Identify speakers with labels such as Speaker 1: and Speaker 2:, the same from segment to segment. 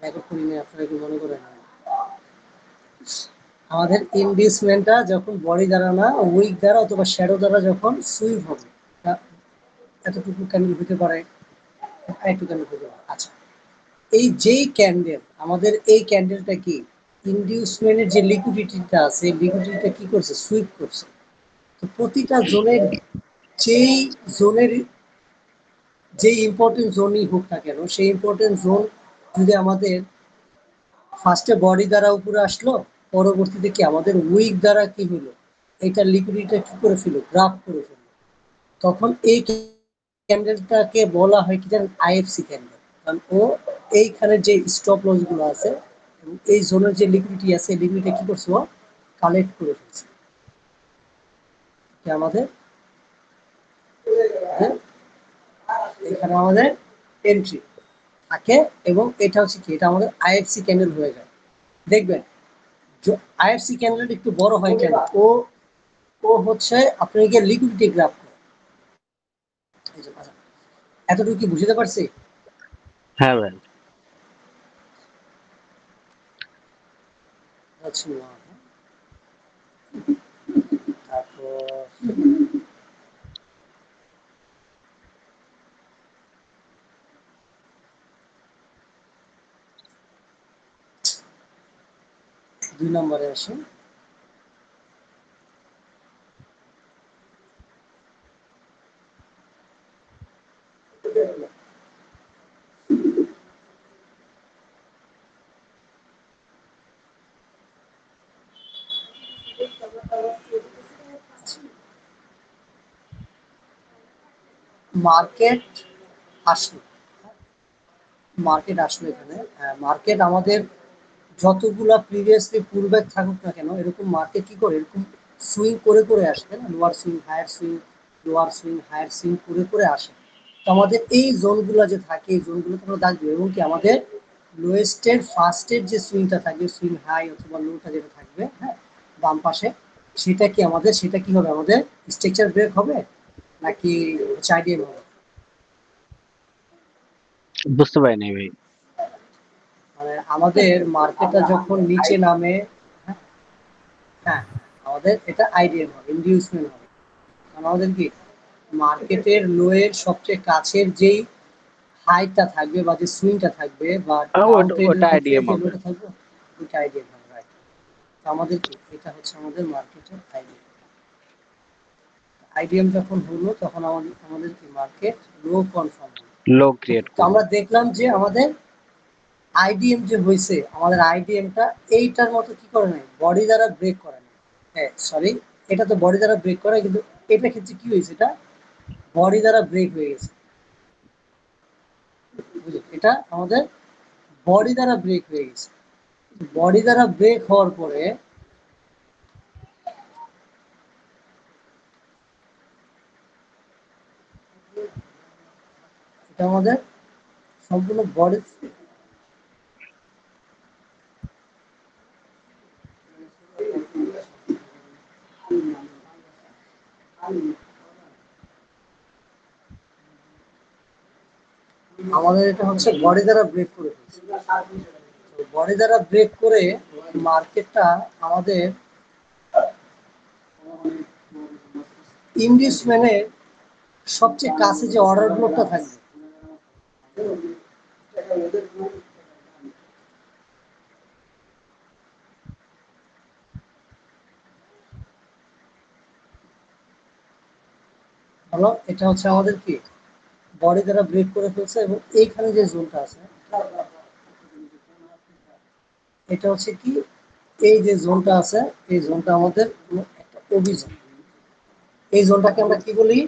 Speaker 1: Record করি না, আপনারা কি মনে করেন? আমাদের ইনডিউসমেন্টটা যখন বডি দ্বারা না উইক দ্বারা অথবা শ্যাডো দ্বারা যখন সুইপ হবে, এতটুকু ক্যান্ডেল হতে পারে, একটু ক্যান্ডেল হতে পারে। আচ্ছা, এই যেই ক্যান্ডেল, আমাদের এই ক্যান্ডেলটা কি ইনডিউসমেন্টের যে লিকুইডিটিটা আছে, লিকুইডিটিটা কি করছে? সুইপ করছে। তো প্রতিটা জোনের যেই জোনের যে ইম্পর্টেন্ট জোনই হোক না কেন, সেই ইম্পর্টেন্ট জোন যদি আমাদের ফার্স্টে বডি দ্বারা উপরে আসলো, পরবর্তীতে কি আমাদের উইক দ্বারা কি হলো, এটা লিকুইডিটিটা কি করে ফেলো, গ্রাফ করে ফেলো, তখন এই ক্যান্ডেলটাকে বলা হয় কি জানেন? IFC candle. কারণ ও এইখানে যে স্টপ লস গুলো আছে এবং এই জোনের যে লিকুইডিটি আছে, এই লিকুইডিটি কি করছে? ও কালেক্ট করে ফেলছে। আমাদের এখানে আমাদের এন্ট্রি থাকে এবং এটা হচ্ছে কি, এটা আমাদের আইএফসি ক্যান্ডেল হয়ে যায়। দেখবেন আইএফসি ক্যান্ডেল একটু বড় হয় কেন? ও ও হচ্ছে আপনি গিয়ে লিকুইডিটি গ্রাফ করে। এতটুকু কি বুঝতে পারছি?
Speaker 2: হ্যাঁ ভাই।
Speaker 1: আচ্ছা, তারপর 2 নম্বরে আসে। মার্কেট আসলো, এখানে। মার্কেট আমাদের যতগুলা প্রিভিয়াসলি পুলব্যাক থাকুক না কেন, এরকম মার্কেট কি করে, এরকম সুইং করে করে আসে, তাই না? Lower swing, higher swing, lower swing, higher swing করে করে আসে। তো আমাদের এই জোনগুলো যে থাকে, এই জোনগুলো আমরা দেখবো এবং কি আমাদের লোয়েস্টের ফার্স্টের যে সুইংটা থাকবে, সুইং হাই অথবা লোটা যেটা থাকবে, হ্যাঁ, বাম পাশে, সেটা কি আমাদের, সেটা কি হবে আমাদের স্ট্রাকচার ব্রেক হবে নাকি চাইডিএম হবে?
Speaker 2: বুঝতে পারিনি ভাই।
Speaker 1: মানে আমাদের মার্কেটটা যখন নিচে নামে, হ্যাঁ, হ্যাঁ, আমাদের এটা আইডিএম হবে, ইনডিউসমেন্ট হবে। কারণ আমাদের কি মার্কেটের লোয়ের সবচেয়ে কাছের যেই হাইটটা থাকবে বা যে সুইংটা থাকবে বা ডাউন ট্রেন্ডের
Speaker 2: ওটা
Speaker 1: ক্ষেত্রে
Speaker 2: আইডিএম
Speaker 1: যে
Speaker 2: হবে।
Speaker 1: লোটা থাকবে, ওইটা আইডিএম হবে, রাইট। তো আমাদের কি এটা হচ্ছে আমাদের মার্কেটের আইডিএম। আইডিএম যখন হলো তখন আমাদের আমাদের কি মার্কেট লো কনফার্ম হলো।
Speaker 2: লো ক্রিয়েট
Speaker 1: তো
Speaker 2: করবে।
Speaker 1: আমরা দেখলাম যে আমাদের আইডিএম যে হয়েছে, আমাদের আইডিএমটা এইটার মতো কি করে নাই, বডি দ্বারা ব্রেক করে নাই। হ্যাঁ, সরি, এটা তো বডি দ্বারা ব্রেক করে, কিন্তু এটা ক্ষেত্রে কি হয়েছে, এটা বডি দ্বারা ব্রেক হয়ে গেছে। বুঝলেন? এটা আমাদের বডি দ্বারা ব্রেক হয়ে গেছে। বডি দ্বারা ব্রেক হওয়ার পরে এটা আমাদের সম্পূর্ণ বডি, আমাদের এটা হচ্ছে বডি দ্বারা ব্রেক করে ফেলছে। বডি দ্বারা ব্রেক করে মার্কেটটা আমাদের ইনভেস্টমেন্টের সবচেয়ে কাছে যে অর্ডার ব্লকটা থাকবে, হলো এটা হচ্ছে আমাদের কি বডি দ্বারা ব্রেক করে ফেলছে এবং এইখানে যে জোনটা আছে, এটা হচ্ছে কি, এই যে জোনটা আছে, এই জোনটা আমাদের একটা অভিযোগ। এই জোনটাকে আমরা কি বলি?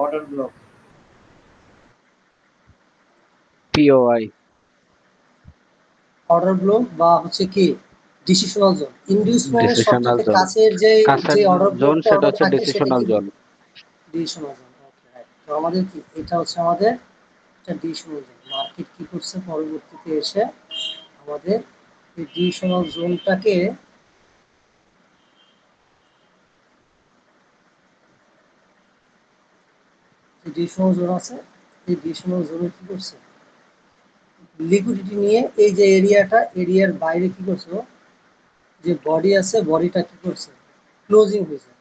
Speaker 3: Order block.
Speaker 2: POI.
Speaker 1: Order block বা হচ্ছে কি ডিসিশনাল জোন। ইনডিউসমেন্টের
Speaker 2: ডিসিশনাল
Speaker 1: সবচেয়ে
Speaker 2: জোন।
Speaker 1: কাছের যে
Speaker 2: কাছের
Speaker 1: যে অর্ডার
Speaker 2: জোন
Speaker 1: ব্লকটা
Speaker 2: সেটা
Speaker 1: ওটা
Speaker 2: হচ্ছে
Speaker 1: থাকে, সেটা
Speaker 2: ডিসিশনাল
Speaker 1: কি
Speaker 2: জোন।
Speaker 1: বলি? Decisional zone. ওকে, রাইট। তো আমাদের কি এটা হচ্ছে আমাদের একটা ডিসিশনাল জোন। মার্কেট কি করছে পরবর্তীতে এসে আমাদের এই ডিসিশনাল জোনটাকে, যে ডিসিশনাল জোন আছে, এই ডিসিশনাল জোনে কি করছে, লিকুইডিটি নিয়ে এই যে এরিয়ার বাইরে কি করছো, যে বডি আছে বডিটা কি করছে, ক্লোজিং হয়েছে।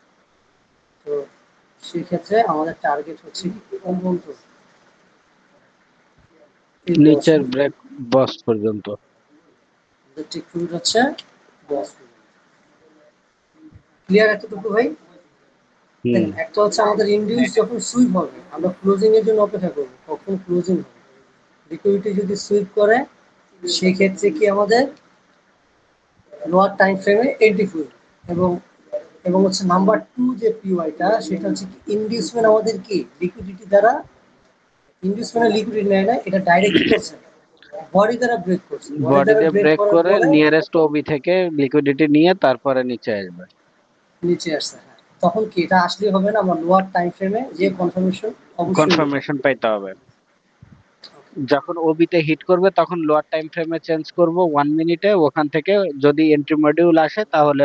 Speaker 1: তো সেক্ষেত্রে আমাদের টার্গেট হচ্ছে কি কোন পর্যন্ত, এই বস
Speaker 2: নিচের ব্রেক বস পর্যন্ত।
Speaker 1: টিকুইট হচ্ছে বস। ক্লিয়ার এতটুকু ভাই?
Speaker 2: হুম।
Speaker 1: দেখেন একটা হচ্ছে আমাদের ইন্ডিউস যখন সুইপ হবে আমরা ক্লোজিং এর জন্য অপেক্ষা করবো কখন ক্লোজিং হবে। লিকুইডিটি যদি সুইপ করে সেক্ষেত্রে কি আমাদের লোয়ার টাইম ফ্রেমে এন্ট্রি ফুল, এবং এবং হচ্ছে নাম্বার টু যে পিওয়াইটা সেটা হচ্ছে কি ইন্ডিউসমেন্ট আমাদের কি লিকুইডিটি দ্বারা, ইন্ডিউসমেন্ট লিকুইডিটি নেয় না, এটা ডাইরেক্ট কি করছে, বডি দ্বারা ব্রেক করছে, বডি দ্বারা
Speaker 2: বডিতে
Speaker 1: ব্রেক
Speaker 2: ব্রেক
Speaker 1: করার
Speaker 2: করে
Speaker 1: পরে
Speaker 2: নিয়ারেস্ট ওবি থেকে লিকুইডিটি নিয়ে তারপরে নিচে আসবে।
Speaker 1: নিচে আসছে। হ্যাঁ, তখন কি এটা আসলেই হবে না, আমার লোয়ার টাইম ফ্রেমে যে কনফার্মেশন অবশ্যই নিতে হবে।
Speaker 2: কনফার্মেশন পাইতে হবে। যখন ওবিতে হিট করবে তখন লোয়ার টাইম ফ্রেমে চেঞ্জ করব 1 মিনিটে, ওখান থেকে যদি এন্ট্রি মডিউল আসে তাহলে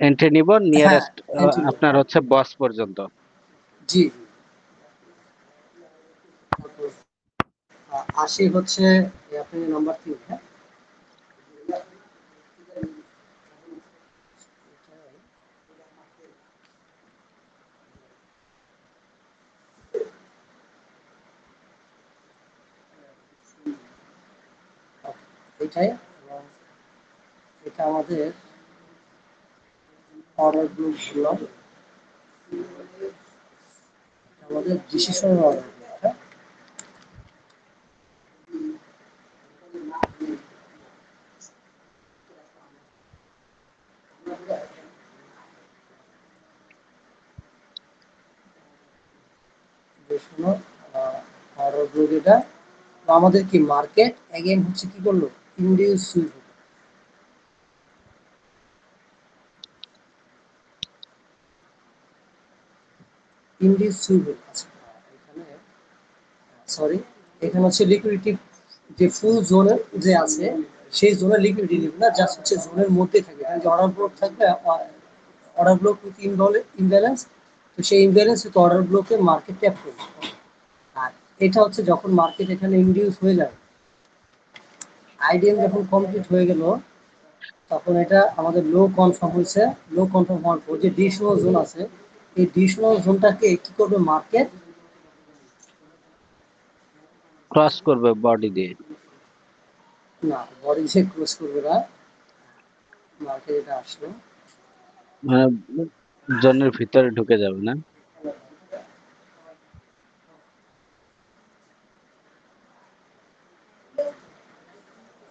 Speaker 2: এন্ট্রি নিব
Speaker 1: হ্যাঁ,
Speaker 2: নিয়ারেস্ট
Speaker 1: এন্ট্রি নেব।
Speaker 2: আপনার হচ্ছে বস পর্যন্ত।
Speaker 1: জি। আশি হচ্ছে আপনি নাম্বার 3, হ্যাঁ? এটাই, এবং এটা আমাদের অর্ডার গ্রুপ বললাম, আমাদের ডিসিশন অর্ডার গ্রুপ, হ্যাঁ? ডিসিশন অর্ডার গ্রুপ এটা। তো আমাদের কি মার্কেট এগেইন হচ্ছে কি করলো, ইন্ডিউস সুইপ, ইন্ডিউস সুইপ। আচ্ছা, এখানে সরি, এখানে হচ্ছে লিকুইডিটি যে ফুল জোনের যে আছে সেই জোনের লিকুইডিটি নিবে না, জাস্ট হচ্ছে জোনের মধ্যে থাকবে, কারণ যে অর্ডার ব্লক থাকবে, অর্ডার ব্লক উইথ ইমব্যালেন্স, তো সেই ইমব্যালেন্স উইথ অর্ডার ব্লকে মার্কেট ট্যাপ করবে। আর এটা হচ্ছে যখন মার্কেট এখানে ইন্ডিউস হয়ে যাবে, আইডিএম যখন কমপ্লিট হয়ে গেল তখন এটা আমাদের লো কনফার্ম হয়েছে। লো কনফার্ম হওয়ার পর যে ডিসিশনাল জোন আছে এই ডিসিশনাল জোনটাকে কি করবে মার্কেট,
Speaker 2: ক্রস করবে বডি দিয়ে।
Speaker 1: না বডি যে ক্লোজ করবে না, মার্কেট এটা আসলো,
Speaker 2: মানে জোনের ভিতরে ঢুকে যাবে না।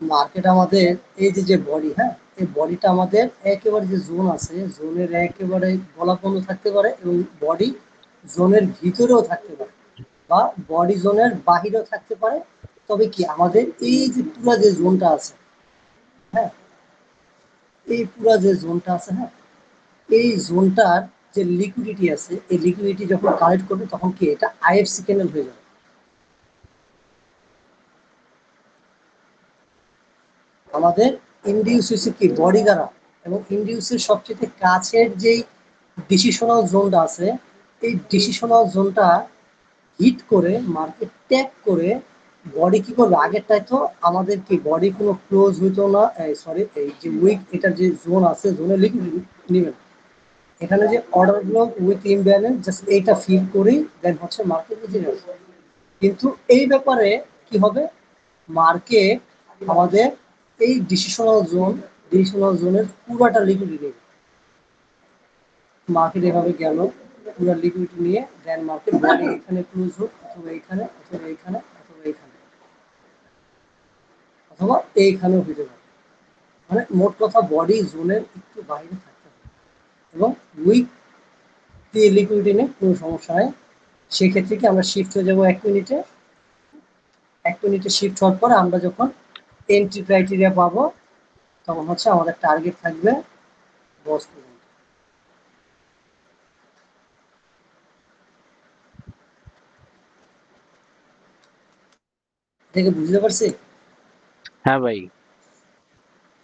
Speaker 1: মার্কেট আমাদের এই যে যে বডি, হ্যাঁ, এই বডিটা আমাদের একেবারে যে জোন আছে জোনের একেবারে গলা বন্ধ থাকতে পারে, এবং বডি জোনের ভিতরেও থাকতে পারে, বা বডি জোনের বাহিরেও থাকতে পারে। তবে কি আমাদের এই যে পুরো যে জোনটা আছে, হ্যাঁ, এই পুরো যে জোনটা আছে, হ্যাঁ, এই জোনটার যে লিকুইডিটি আছে এই লিকুইডিটি যখন কালেক্ট করবে তখন কি এটা আইএফসি ক্যান্ডেল হয়ে যাবে আমাদের। ইন্ডিউস হচ্ছে কি বডি দ্বারা, এবং ইন্ডিউসের সবচেয়ে কাছের যেই ডিসিশনাল জোনটা আছে এই ডিসিশনাল জোনটা হিট করে মার্কেট ট্যাপ করে বডি কি করবে, আগেরটাই তো আমাদের কি বডি কোনো ক্লোজ হইতো না, সরি এই যে উইক এটার যে জোন আছে জোনের লিকুইডিটি নেবে না, এখানে যে order block with imbalance just এইটা ফিল করেই দেন হচ্ছে মার্কেট নিচে যাবে। কিন্তু এই ব্যাপারে কি হবে, মার্কেট আমাদের এই ডিসিশনাল জোনের পুরাটা লিকুইডিটি নেবে। মার্কেট এভাবে গেল পুরো লিকুইডিটি নিয়ে, দেন মার্কেট বডি এখানে ক্লোজ হোক অথবা এইখানে অথবা এইখানে অথবা এইখানে অথবা এইখানেও হতে পারে, মানে মোট কথা বডি জোনের একটু বাইরে থাকতে হবে, এবং উইক দিয়ে লিকুইডিটি নেই কোনো সমস্যা নেই। সেক্ষেত্রে কি আমরা শিফট হয়ে যাবো 1 মিনিটে, 1 মিনিটে শিফট হওয়ার পর আমরা যখন এন্ট্রি ক্রাইটেরিয়া পাবো তখন হচ্ছে আমাদের টার্গেট থাকবে বস পর্যন্ত। থেকে বুঝতে পারছি?
Speaker 2: হ্যাঁ ভাই।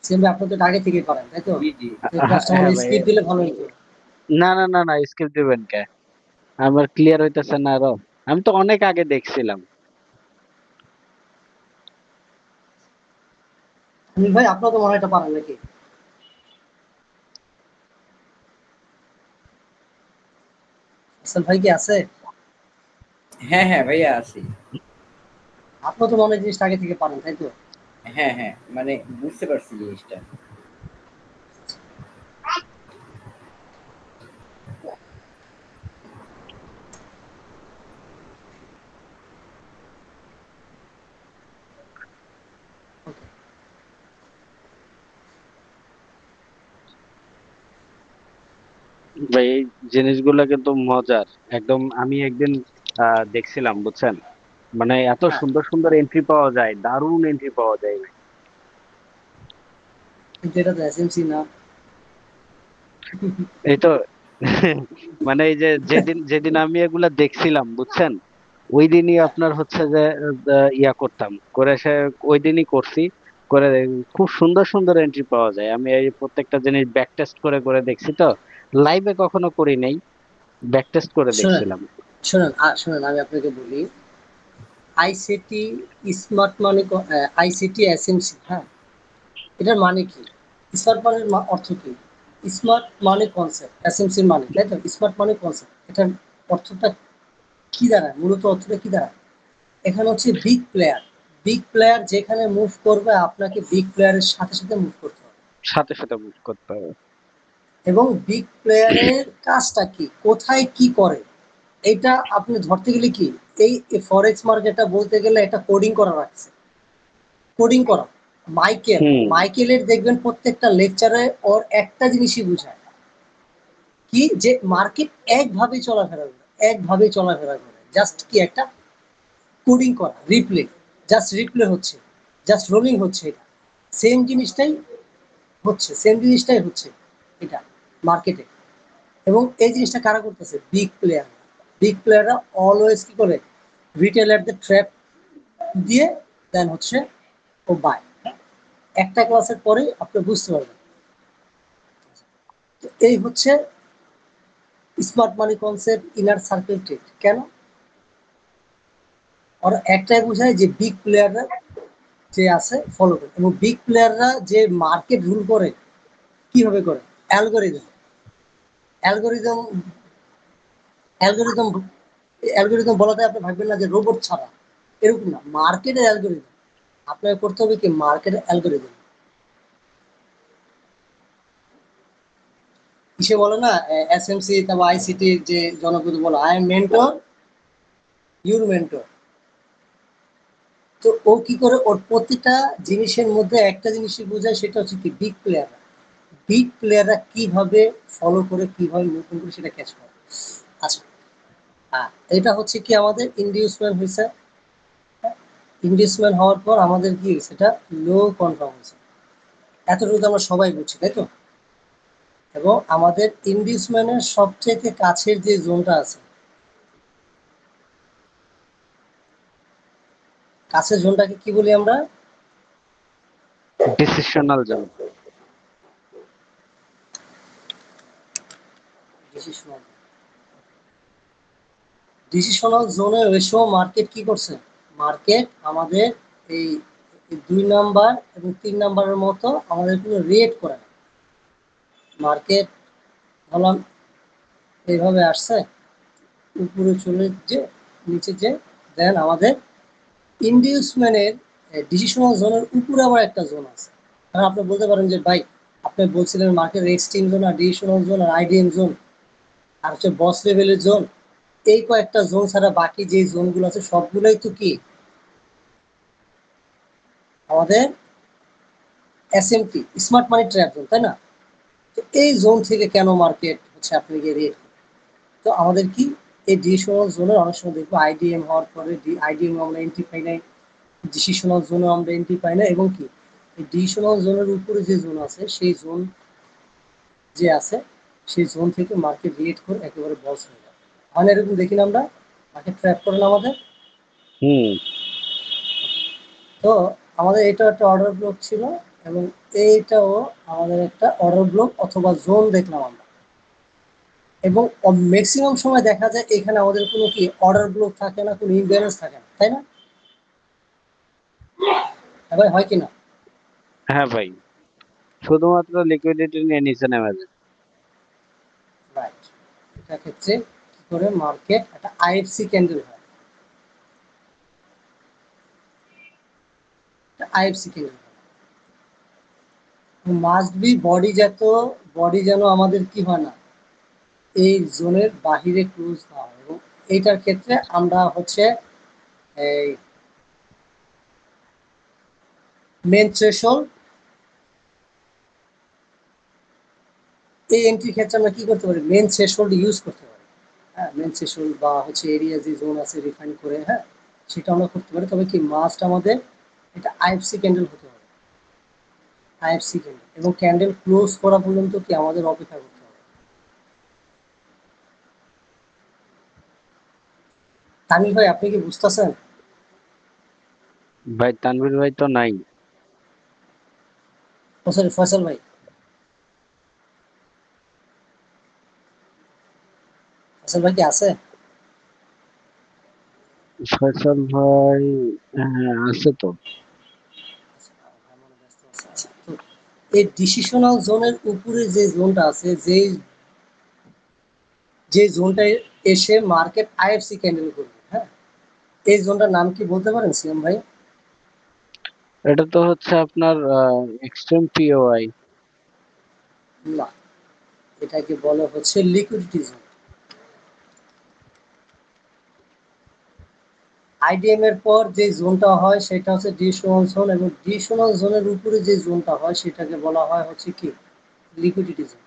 Speaker 1: সেম আপনি তো আগে থেকেই পারেন তাই তো,
Speaker 3: জি জি।
Speaker 1: এই ক্লাসটা
Speaker 2: হ্যাঁ
Speaker 1: মানে
Speaker 2: ভাই।
Speaker 1: স্কিপ দিলে ভালো হতো।
Speaker 2: না না না না, স্কিপ দিবেন কে? আমার ক্লিয়ার হইতেছে না আরো। আমি তো অনেক আগে দেখছিলাম।
Speaker 1: অনিল ভাই আপনার তো মনে হয় এটা পারেন নাকি? হাসান ভাই কি আছে?
Speaker 3: হ্যাঁ হ্যাঁ ভাইয়া আছি।
Speaker 1: আপনার তো মনে হয় জিনিসটা আগে থেকে পারেন, তাই তো?
Speaker 3: হ্যাঁ হ্যাঁ, মানে বুঝতে পারছি জিনিসটা।
Speaker 1: ওকে।
Speaker 2: ভাই এই জিনিসগুলো কিন্তু মজার একদম। আমি একদিন দেখছিলাম বুঝছেন, মানে এত
Speaker 1: হ্যাঁ,
Speaker 2: সুন্দর সুন্দর এন্ট্রি পাওয়া যায়, দারুণ এন্ট্রি পাওয়া যায়।
Speaker 1: কিন্তু এটা তো এসএমসি না।
Speaker 2: এই তো মানে এই যে যেদিন যেদিন আমি এগুলা দেখছিলাম বুঝছেন, ওই দিনই আপনার হচ্ছে যে ইয়া করতাম করে সে ওই দিনই করছি করে। খুব সুন্দর সুন্দর এন্ট্রি পাওয়া যায়। আমি এই প্রত্যেকটা জিনিস ব্যাক টেস্ট করে করে দেখছি তো, লাইভে কখনো করি নাই, ব্যাক টেস্ট করে
Speaker 1: শোনেন,
Speaker 2: দেখছিলাম।
Speaker 1: শোনেন আমি আপনাকে বলি, আইসিটি স্মার্ট মানে আইসিটি এসএমসি, হ্যাঁ, এটার মানে কি? স্মার্ট মানের অর্থ কি? স্মার্ট মানে কনসেপ্ট, এসএমসির মানে, তাই তো? স্মার্ট মানে কনসেপ্ট, এটার অর্থটা কি দাঁড়ায়? মূলত অর্থটা কি দাঁড়ায়? এখানে হচ্ছে বিগ প্লেয়ার। বিগ প্লেয়ার যেখানে মুভ করবে আপনাকে বিগ প্লেয়ারের সাথে সাথে মুভ করতে হবে।
Speaker 2: সাথে সাথে বুক করতে হবে।
Speaker 1: এবং বিগ প্লেয়ারের কাজটা কি, কোথায় কি করে, এটা আপনি ধরতে গেলে কি, এই ফরেক্স মার্কেটটা বলতে গেলে এটা কোডিং করা রাখছে। কোডিং করা।
Speaker 2: হুম।
Speaker 1: মাইকেলের দেখবেন প্রত্যেকটা লেকচারে ওর একটা জিনিসই বুঝায়, কি যে মার্কেট একভাবেই চলাফেরা করে, একভাবেই চলাফেরা করে, জাস্ট কি একটা কোডিং করা, রিপ্লে, জাস্ট রিপ্লে হচ্ছে, জাস্ট রোলিং হচ্ছে, এটা সেম জিনিসটাই হচ্ছে, সেম জিনিসটাই হচ্ছে এটা মার্কেটে। এবং এই জিনিসটা কারা করতেছে? Big player. বিগ প্লেয়াররা অলওয়েজ কি করে? রিটেলারদের ট্র্যাপ দিয়ে দেন হচ্ছে ও বাই। একটা ক্লাসের পরেই আপনি বুঝতে পারবেন। তো এই হচ্ছে স্মার্ট মানি কনসেপ্ট, ইনার সার্কেল ট্রেড। কেন? ওরা একটাই বোঝায় যে বিগ প্লেয়াররা যে আছে ফলো করে, এবং বিগ প্লেয়াররা যে মার্কেট রুল করে কিভাবে করে? অ্যালগোরিদম। অ্যালগোরিদম অ্যালগোরিদম অ্যালগোরিদম বলাতে আপনি ভাববেন না যে রোবট ছাড়া, এরকম না, মার্কেটের অ্যালগোরিদম। আপনাকে করতে হবে কি? মার্কেটের অ্যালগোরিদম। কিসে বলে না, এসএমসি তারপর আইসিটির যে জনপদ বলে, I am mentor, your mentor. তো ও কি করে? ওর প্রতিটা জিনিসের মধ্যে একটা জিনিসই বোঝায়, সেটা হচ্ছে কি? বিগ প্লেয়াররা। বিগ প্লেয়াররা কিভাবে ফলো করে, কিভাবে নতুন করে সেটা ক্যাচ করে। আচ্ছা, হ্যাঁ, এটা হচ্ছে কি আমাদের ইন্ডিউসমেন্ট হয়েছে। ইন্ডিউসমেন্ট হওয়ার পর আমাদের কি সেটা লো কনফার্ম হয়েছে। এতটুকু তো আমরা সবাই বুঝছি, তাই তো? এবং আমাদের ইন্ডিউসমেন্টের সবচেয়ে কাছের যে জোনটা আছে, কাছের জোনটাকে কি বলি আমরা?
Speaker 2: Decisional zone.
Speaker 1: ডিসিশনাল। ডিসিশনাল জোনে ওই সময় মার্কেট কি করছে? মার্কেট আমাদের এই 2 নাম্বার এবং 3 নাম্বারের মতো আমাদের কোনো রিয়েক্ট করে না। মার্কেট বললাম এইভাবে আসছে, উপরে চলে যে নিচে যে, দেন আমাদের ইন্ডিউসমেন্টের ডিসিশনাল জোনের উপরে আবার একটা জোন আছে। কারণ আপনি বলতে পারেন যে ভাই, আপনি বলছিলেন মার্কেট এক্সট্রিম জোন আর ডিসিশনাল জোন আর আইডিএম জোন আর হচ্ছে বস লেভেলের জোন, এই কয়েকটা জোন ছাড়া বাকি যে জোনগুলো আছে সবগুলোই তো কি আমাদের এসএমটি, স্মার্ট মানি ট্র্যাপ জোন, তাই না? তো এই জোন থেকে কেন মার্কেট হচ্ছে আপনি গিয়ে রেট? তো আমাদের কি এই ডিসিশনাল জোনের অনেক সময় দেখবো আইডিএম হওয়ার পরে আইডিএম আমরা এন্ট্রি পাই নাই, ডিসিশনাল জোনও আমরা এন্ট্রি পাই না, এবং কি এই ডিসিশনাল জোনের উপরে যে জোন আছে সেই জোন যে আছে সেই জোন থেকে মার্কেট রিয়েট করে একেবারে বস হয়ে যায়। হয় না এরকম? দেখি না আমরা, মার্কেট ট্র্যাপ করে না আমাদের?
Speaker 2: হুম।
Speaker 1: তো আমাদের এটা একটা অর্ডার ব্লক ছিল, এবং এইটাও আমাদের একটা অর্ডার ব্লক অথবা জোন দেখলাম আমরা। এবং ম্যাক্সিমাম সময় দেখা যায় এখানে আমাদের কোনো কি অর্ডার ব্লক থাকে না, কোনো ইমব্যালেন্স থাকে না, তাই না? হ্যাঁ ভাই, হয় কি না?
Speaker 2: হ্যাঁ ভাই, শুধুমাত্র লিকুইডিটি নিয়ে নিচে নেমে যায়।
Speaker 1: রাইট। এটা ক্ষেত্রে কি করে মার্কেট একটা আইএফসি ক্যান্ডেল হয়, IFC candle must be body যেন আমাদের কি হয় না, এই জোনের বাহিরে ক্লোজ না হয়। এবং এইটার ক্ষেত্রে আমরা হচ্ছে এই মেন থ্রেশহোল্ড, এই এন্ট্রির ক্ষেত্রে আমরা কি করতে পারি, মেন থ্রেশহোল্ড ইউজ করতে পারি। হ্যাঁ, মেন থ্রেশহোল্ড বা হচ্ছে এরিয়া যে জোন আছে রিফাইন করে, হ্যাঁ, সেটা আমরা করতে পারি। তবে কি মাস্ট আমাদের এটা আইএফসি ক্যান্ডেল হতে হবে, আইএফসি ক্যান্ডেল, এবং ক্যান্ডেল ক্লোজ করা পর্যন্ত কি আমাদের অপেক্ষা করতে হবে। তামিল ভাই, আপনি কি বুঝতেছেন?
Speaker 2: ভাই তানভীর ভাই তো নাই।
Speaker 1: ও সরি, ফয়সাল ভাই, ফয়সাল ভাই কি আছে?
Speaker 2: ফয়সাল ভাই, হ্যাঁ আছে তো।
Speaker 1: আচ্ছা, তো এই ডিসিশনাল জোনের উপরে যে জোনটা আছে, যে জোনটায় এসে মার্কেট আইএফসি ক্যান্ডেল করবে, হ্যাঁ, এই জোনটার নাম কি বলতে পারেন সিএম ভাই?
Speaker 2: এটা তো হচ্ছে আপনার এক্সট্রিম পিওআই।
Speaker 1: না, এটাকে বলা হচ্ছে লিকুইডিটি জোন। আইডিএম এর পর যে জোনটা হয় সেটা হচ্ছে ডিসোনাল জোন, এবং ডিসোনাল জোনের উপরে যে জোনটা হয় সেটাকে বলা হয় হচ্ছে কি, লিকুইডিটি জোন।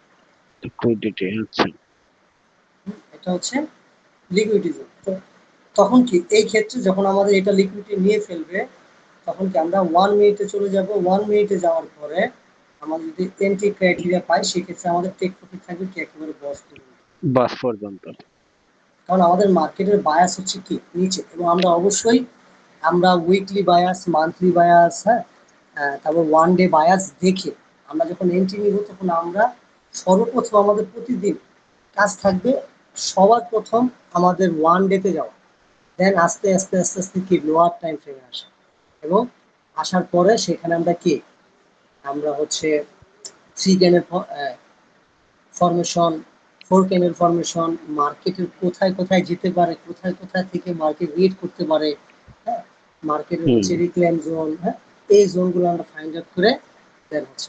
Speaker 2: লিকুইডিটি, আচ্ছা।
Speaker 1: এটা হচ্ছে লিকুইডিটি জোন। তো তখন কি এই ক্ষেত্রে যখন আমাদের এটা লিকুইডিটি নিয়ে ফেলবে, তখন কি আমরা 1 মিনিটে চলে যাব। 1 মিনিটে যাওয়ার পরে আমাদের যদি এন্ট্রি ক্রাইটেরিয়া পাই, সেক্ষেত্রে আমাদের টেক প্রফিট থাকবে কি একেবারে বস পর্যন্ত।
Speaker 2: বাস পর্যন্ত।
Speaker 1: কারণ আমাদের মার্কেটের বায়াস হচ্ছে কি নিচে, এবং আমরা অবশ্যই আমরা উইকলি বায়াস, মান্থলি বায়াস, হ্যাঁ, তারপর ওয়ান ডে বায়াস দেখে আমরা যখন এন্ট্রি নিব, তখন আমরা সর্বপ্রথম আমাদের প্রতিদিন কাজ থাকবে সবার প্রথম আমাদের ওয়ান ডেতে যাওয়া, দেন আস্তে আস্তে আস্তে আস্তে কি লোয়ার টাইম ফ্রেমে আসা, এবং আসার পরে সেখানে আমরা কি আমরা হচ্ছে থ্রি ক্যানের ফরমেশন, ফোর ক্যানের ফরমেশন, মার্কেটের কোথায় কোথায় যেতে পারে, কোথায় কোথায় থেকে মার্কেট রিড করতে পারে, হ্যাঁ, মার্কেটের
Speaker 2: হুম।
Speaker 1: হচ্ছে রিক্লাইম জোন, হ্যাঁ, এই জোনগুলো আমরা ফাইন্ড আউট করে দেন হচ্ছে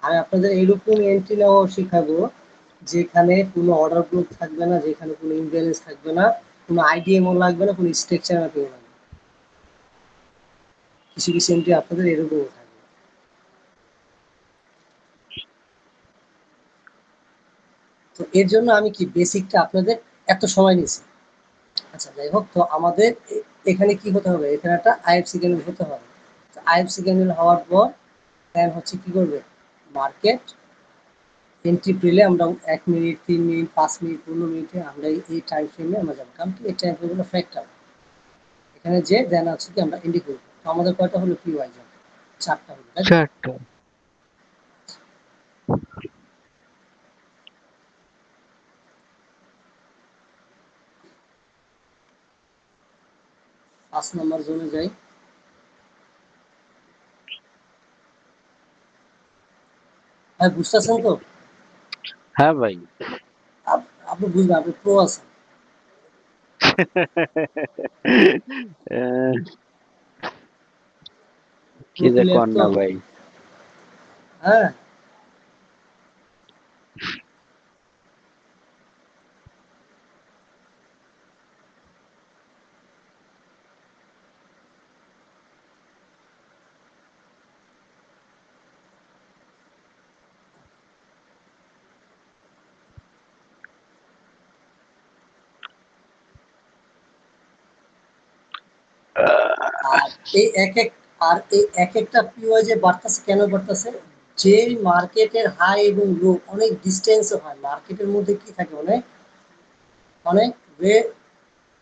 Speaker 1: আমি আপনাদের এইরকম এন্ট্রি নেওয়াও শেখাবো, যেখানে কোনো অর্ডার গ্রুপ থাকবে না, যেখানে কোনো ইমব্যালেন্স থাকবে না, কোনো আইডিএমও লাগবে না, কোনো স্ট্রাকচার লাগবে না। কিছু কিছু এন্ট্রি আপনাদের এরকমও থাকবে। তো এর জন্য আমি কি বেসিকটা আপনাদের এত সময় নিয়েছি। আচ্ছা, যাই হোক, তো আমাদের এখানে কি হতে হবে, এখানে একটা আইএফসি ক্যান্ডেল হতে হবে। আইএফসি ক্যান্ডেল হওয়ার পর দেন হচ্ছে কি করবে মার্কেট, এন্ট্রি পেলে আমরা 1 মিনিট, 3 মিনিট, 5 মিনিট, 15 মিনিটে আমরা এই টাইম ফ্রেমে আমরা যাবো, কারণ কি এই টাইম ফ্রেমগুলো ফ্যাক্টর। এখানে যে দেন আছে কি আমরা এন্ট্রি করবো। তো আমাদের কয়টা হলো পিওয়াই যাবে, 4টা হলো, তাই তো?
Speaker 2: চারটা।
Speaker 1: 5 নম্বর জোনে যাই। ভাই বুঝতেছেন তো?
Speaker 2: হ্যাঁ ভাই।
Speaker 1: আপনি বুঝবেন, আপনি প্রো আছেন।
Speaker 2: আহ, কি
Speaker 1: প্রো
Speaker 2: যে
Speaker 1: প্লেয়ার
Speaker 2: কর
Speaker 1: তো।
Speaker 2: না ভাই।
Speaker 1: হ্যাঁ, আর এই এক এক আর এই এক একটা পিওয়াই যে বাড়তেছে, কেন বাড়তেছে, যে মার্কেটের হাই এবং লো অনেক ডিস্টেন্সে হয়, মার্কেটের মধ্যে কি থাকে অনেক অনেক রে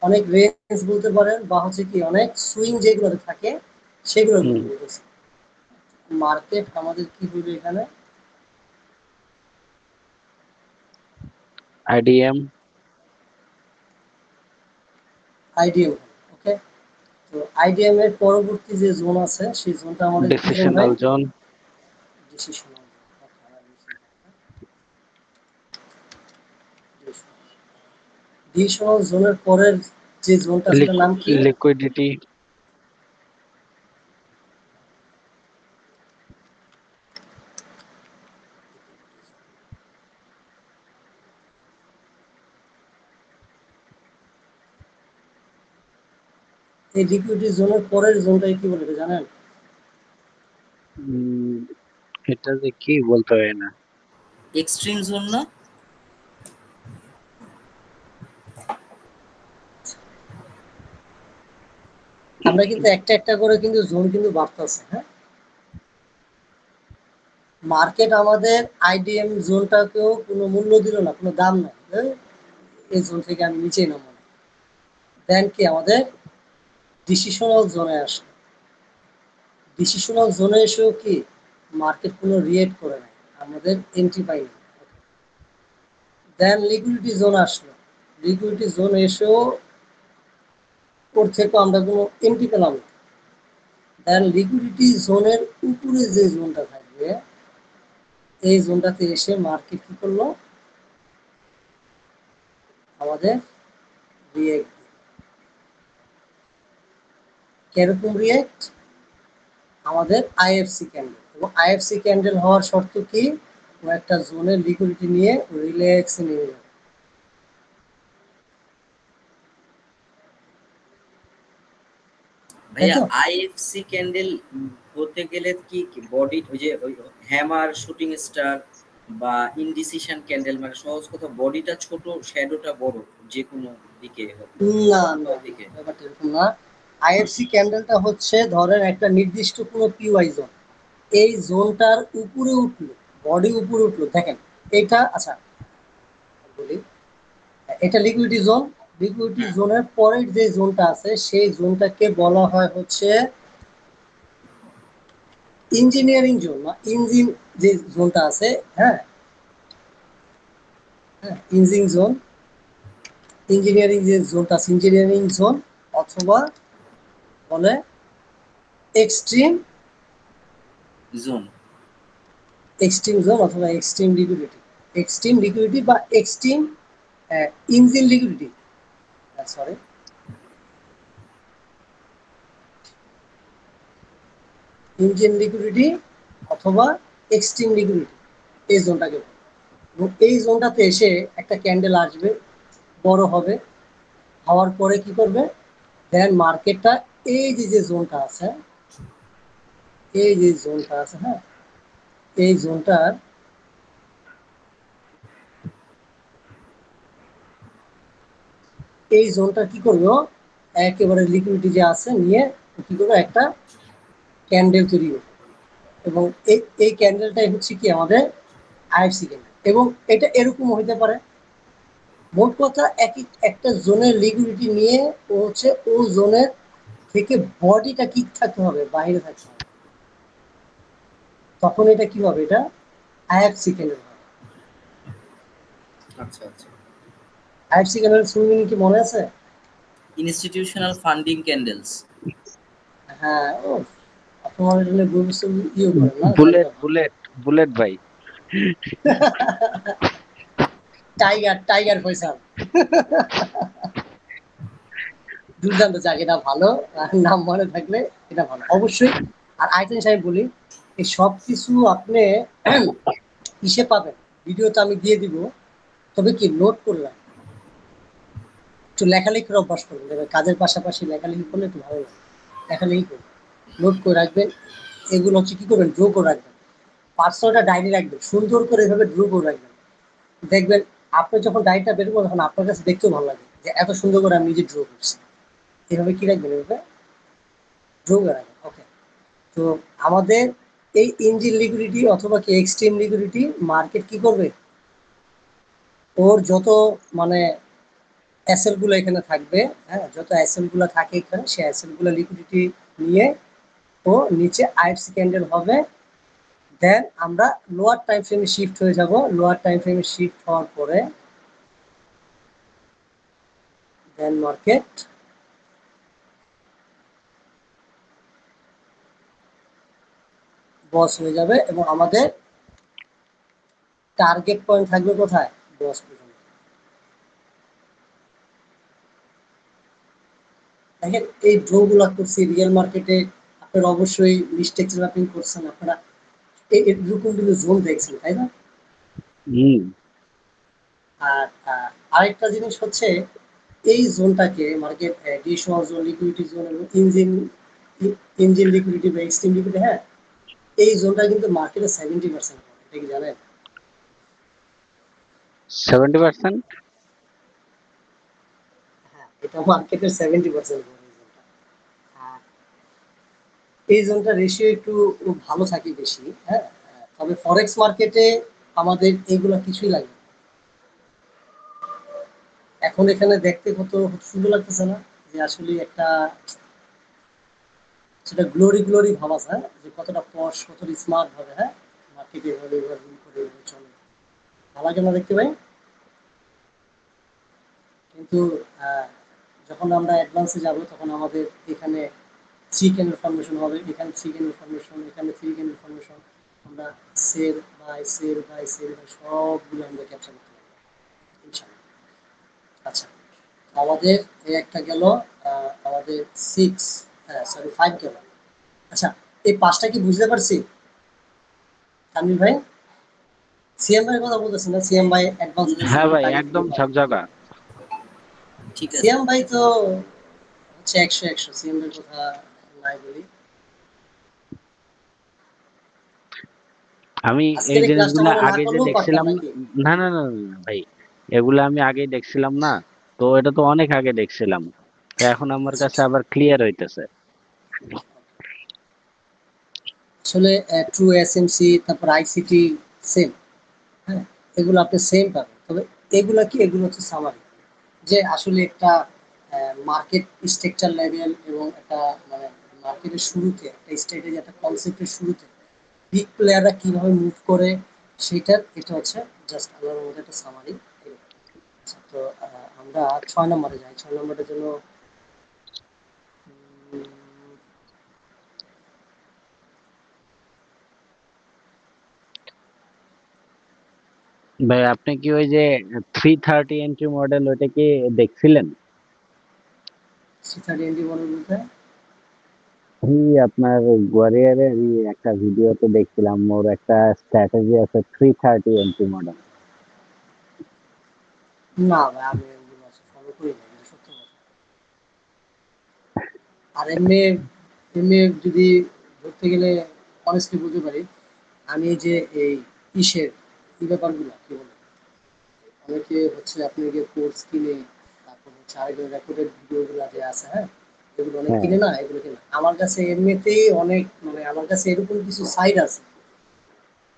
Speaker 1: অনেক রেঞ্জ বলতে পারেন, বা হচ্ছে কি অনেক সুইং যেগুলো থাকে সেগুলোর
Speaker 2: হুম।
Speaker 1: কথা বলতেছি। মার্কেট আমাদের কি বলবে এখানে,
Speaker 2: আইডিএম,
Speaker 1: আইডিএম। ওকে, তো আইডিএম এর পরবর্তী যে জোন আছে সেই জোনটা আমাদের কি বলবো ভাই?
Speaker 2: Decisional zone,
Speaker 1: decisional. ডিসিশনাল জোনের পরের যে জোনটা সেটার নাম কি?
Speaker 2: লিকুইডিটি,
Speaker 1: এই লিকুইডিটি জোনের পরের জোনটাকে কি বলে এটা জানেন?
Speaker 2: এটা যে কি বলতে হয় না।
Speaker 4: এক্সট্রিম জোন না?
Speaker 1: আমরা কিন্তু একটা একটা করে কিন্তু জোন কিন্তু বাড়তেছে, হ্যাঁ। মার্কেট আমাদের আইডিএম জোনটাকেও কোনো মূল্য দিল না, কোনো দাম নাই, হ্যাঁ? এই জোন থেকে আমি নিচেই নামবো না। দেন কি আমাদের ডিসিশনাল জোনে আসে। ডিসিশনাল জোনে এসেও কি মার্কেট কোনো রিয়েক্ট করে নাই, আমাদের এন্ট্রি পাই না। দেন লিকুইডিটি জোন আসলো, লিকুইডিটি জোন এসেও ওর থেকে আমরা কোনো এন্ট্রি পেলাম না। দেন লিকুইডিটি জোনের উপরে যে জোনটা থাকবে এই জোনটাতে এসে মার্কেট কি করলো আমাদের রিয়েক্ট। কিরকম রিয়েক্ট? আমাদের আইএফসি ক্যান্ডেল, এবং আইএফসি ক্যান্ডেল হওয়ার শর্ত কি ও একটা জোনের লিকুইডিটি নিয়ে রিল্যাক্স নিয়ে যাবে।
Speaker 4: ভাইয়া
Speaker 1: তাই তো?
Speaker 4: আইএফসি ক্যান্ডেল হতে গেলে কি বডি ওই যে ওই হ্যামার, শুটিং স্টার বা ইনডিসিশন ক্যান্ডেল, মানে সহজ কথা বডিটা ছোট শ্যাডোটা বড়, যে কোনো দিকে হবে
Speaker 1: না না,
Speaker 4: দিকে।
Speaker 1: ব্যাপারটা এরকম না। আইএফসি ক্যান্ডেলটা হচ্ছে ধরেন একটা নির্দিষ্ট কোনো পিওয়াই জোন, এই জোনটার উপরে উঠলো, বডি উপরে উঠলো, দেখেন এটা। আচ্ছা বলি, এটা লিকুইডিটি জোন। লিকুইডিটি জোনের পরের যে জোনটা আছে সেই জোনটাকে বলা হয় হচ্ছে ইঞ্জিনিয়ারিং জোন বা ইঞ্জিন যে জোনটা আছে, হ্যাঁ হ্যাঁ, ইঞ্জিন জোন, ইঞ্জিনিয়ারিং যে জোনটা আছে ইঞ্জিনিয়ারিং জোন, অথবা বলে এক্সট্রিম
Speaker 4: জোন।
Speaker 1: এক্সট্রিম জোন অথবা এক্সট্রিম লিকুইডিটি, এক্সট্রিম লিকুইডিটি বা extreme engine liquidity, sorry, engine liquidity অথবা এক্সট্রিম লিকুইডিটি, এই জোনটাকে বলে। এবং এই জোনটাতে এসে একটা ক্যান্ডেল আসবে, বড় হবে, হওয়ার পরে কি করবে, দেন মার্কেটটা এই যে যে জোনটা আছে, এই যে জোনটা আছে, হ্যাঁ, এই জোনটার এই জোনটা কি করবো, একেবারে লিকুইডিটি যে আছে নিয়ে কি করবো একটা ক্যান্ডেল তৈরি করবো। এবং এই ক্যান্ডেলটাই হচ্ছে কি আমাদের আইএফসি ক্যান্ডেল। এবং এটা এরকম হইতে পারে, মোট কথা একই একটা জোনের লিকুইডিটি নিয়ে ও হচ্ছে ও জোনের থেকে বডিটা কি থাকতে হবে, বাইরে থাকতে হবে, তখন এটা কি হবে, এটা আইএফসি ক্যান্ডেল হবে।
Speaker 4: আচ্ছা আচ্ছা।
Speaker 1: আইএফসি ক্যান্ডেল শুনবেন কি মনে আছে?
Speaker 4: Institutional funding candles.
Speaker 1: হ্যাঁ, ও আপনার এটা গ্রুপ ইয়ে করেন না,
Speaker 2: বুলেট বুলেট বুলেট ভাই,
Speaker 1: টাইগার টাইগার ফয়সাল। দুর্দান্ত যাক, এটা ভালো, নাম মনে থাকলে এটা ভালো অবশ্যই। আর আইটেম আমি বলি, এই সব কিছু আপনি কিসে পাবেন, ভিডিওতে আমি দিয়ে দিব, তবে কি নোট করলাম, একটু লেখালেখির অভ্যাস করবেন, দেখবেন কাজের পাশাপাশি লেখালেখি করলে একটু ভালো লাগে। লেখালেখি করবেন, নোট করে রাখবেন, এগুলো হচ্ছে কি করবেন, ড্র করে রাখবেন, পার্সোনালটা ডায়েরি রাখবেন, সুন্দর করে এভাবে ড্র করে রাখবেন। দেখবেন আপনি যখন ডায়েরিটা বের করবেন তখন আপনার কাছে দেখতেও ভালো লাগে যে এত সুন্দর করে আমি নিজে ড্র করছি। এভাবে কি রাখবেন, এভাবে ড্র করে রাখবেন। ওকে, তো আমাদের এই ইঞ্জিন লিকুইডিটি অথবা কি এক্সট্রিম লিকুইডিটি মার্কেট কি করবে, ওর যত মানে অ্যাসেট গুলো এখানে থাকবে, হ্যাঁ, যত অ্যাসেট গুলো থাকে এখানে সেই অ্যাসেট গুলো লিকুইডিটি নিয়ে ও নিচে আইএফসি ক্যান্ডেল হবে। দেন আমরা লোয়ার টাইম ফ্রেমে শিফট হয়ে যাব, লোয়ার টাইম ফ্রেমে শিফট হওয়ার পরে এন্ড মার্কেট বস হয়ে যাবে এবং আমাদের টার্গেট পয়েন্ট থাকবে কোথায়, বস পর্যন্ত। দেখেন এই ড্র গুলা করছি রিয়েল মার্কেটে, আপনারা অবশ্যই মিস্টেক ম্যাপিং করছেন, আপনারা এরকম কিন্তু জোন দেখছেন তাই না।
Speaker 2: হুম।
Speaker 1: আর আরেকটা জিনিস হচ্ছে এই জোনটাকে মার্কেট ডিসওয়াল জোন, লিকুইডিটি জোন এবং ইঞ্জিন লিকুইডিটি বা এক্সট্রিম লিকুইডিটি, হ্যাঁ এই জোনটা কিন্তু মার্কেটে 70% এটা কি জানেন?
Speaker 2: 70%?
Speaker 1: হ্যাঁ এটা মার্কেটের 70% আর এই জোনটা রেশিও একটু ভালো থাকে বেশি, হ্যাঁ। তবে ফরেক্স মার্কেটে আমাদের এইগুলো কিছুই লাগে না। এখন এখানে দেখতে কত সুন্দর লাগতেছে না, যে আসলে একটা সেটা গ্লোরি গ্লোরি ভাব আছে, হ্যাঁ যে কতটা পশ কতটা স্মার্ট ভাবে, হ্যাঁ মার্কেটে এভাবে এভাবে করে এভাবে চলে, ভালো লাগে না দেখতে ভাই। কিন্তু আহ, যখন আমরা অ্যাডভান্সে যাব তখন আমাদের এখানে থ্রি ক্যান্ডেল ফর্মেশন হবে, এখানে থ্রি ক্যান্ডেল ফর্মেশন, এখানে থ্রি ক্যান্ডেল ফর্মেশন, আমরা sell buy sell buy sell buy সবগুলো আমরা ক্যাপচার করতে পারবো ইনশাআল্লাহ। আচ্ছা আমাদের এই একটা গেল, আমাদের সিক্স, হ্যাঁ সরি 5 গেল। আচ্ছা এই পাঁচটা কি বুঝতে পারছি তানভীর ভাই? সিএম ভাই কথা বলতেছি না, সিএম ভাই অ্যাডভান্স
Speaker 2: হ্যাঁ ভাই, একদম ঝকঝকা।
Speaker 4: ঠিক আছে।
Speaker 1: সিএম ভাই তো হচ্ছে 100 সিএম ভাই কথা নাই বলি।
Speaker 2: আমি এই
Speaker 1: আজকের এই ক্লাসটা
Speaker 2: জিনিসগুলো
Speaker 1: মানে না
Speaker 2: আগে যে
Speaker 1: করলেও পারতাম
Speaker 2: দেখছিলাম,
Speaker 1: নাকি?
Speaker 2: না না না না ভাই, এগুলো আমি আগেই দেখছিলাম না, তো এটা তো অনেক আগে দেখছিলাম, তো এখন আমার কাছে আবার ক্লিয়ার হইতেছে।
Speaker 1: আসলে ট্রু এসএমসি তারপর আইসিটি সেম, হ্যাঁ এগুলো আপনি সেম পাবেন, তবে এগুলা কি, এগুলো হচ্ছে সামারি, যে আসলে একটা মার্কেট স্ট্রাকচার লেভেল এবং একটা মানে মার্কেটের শুরুতে একটা স্ট্র্যাটেজি একটা কনসেপ্টের শুরুতে বিগ প্লেয়াররা কিভাবে মুভ করে সেটার এটা হচ্ছে জাস্ট আল্লাহর মধ্যে একটা সামারি। তো আমরা 6 নম্বরে যাই, 6 নম্বরের জন্য উম,
Speaker 2: ভাই আপনি কি ওই যে 330 এন্ট্রি মডেল ওইটা কি দেখছিলেন?
Speaker 1: সিথারি এন্ডি বলে বলতে
Speaker 2: এই আপনার গোয়ারিয়ারের একটা ভিডিওতে দেখছিলাম, ওর একটা স্ট্র্যাটেজি আছে 330 এন্ট্রি মডেল।
Speaker 1: না ভাই আমি ওগুলো ফলো করি না, এটা সত্য কথা। আর এমনি এমনি যদি ধরতে গেলে অনেস্টলি বলতে পারি, আমি যে এই ইসের এই ব্যাপারগুলো কি বলে অনেকে হচ্ছে আপনি যে কোর্স কিনে তারপর হচ্ছে আরেকজন রেকর্ডেড ভিডিওগুলো যে আছে, হ্যাঁ এগুলো অনেক
Speaker 2: হ্যাঁ।
Speaker 1: কিনে না, এগুলো কিনে আমার কাছে এমনিতেই অনেক মানে আমার কাছে এরকম কিছু সাইট আছে,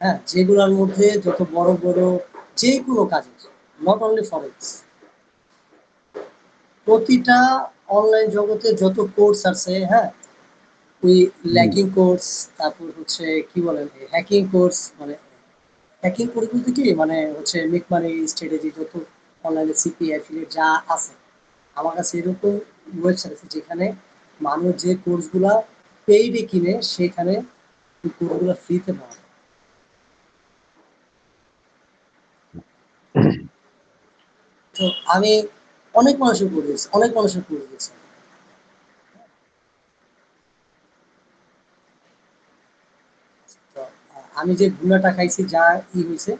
Speaker 1: হ্যাঁ যেগুলোর মধ্যে যত বড় বড় যে কোনো কাজের, নট অনলি ফরেক্স, প্রতিটা অনলাইন জগতে যত কোর্স আছে, হ্যাঁ ওই
Speaker 2: হুম।
Speaker 1: ল্যাকিং কোর্স, তারপর হচ্ছে কি বলেন হ্যাকিং কোর্স, মানে হ্যাকিং কোর্স বলতে কি মানে হচ্ছে মেক মানি স্ট্র্যাটেজি যত অনলাইনে সিপি অ্যাফিলিয়েট যা আছে, আমার কাছে এরকম ওয়েবসাইট আছে যেখানে মানুষ যে কোর্সগুলা পেইডে কিনে সেখানে ওই কোর্সগুলো ফ্রিতে পাওয়া যায়। তো আমি অনেক মানুষের করে দিয়েছি, অনেক মানুষের করে দিয়েছি। তো আমি যে গুণাটা খাইছি যা হয়েছে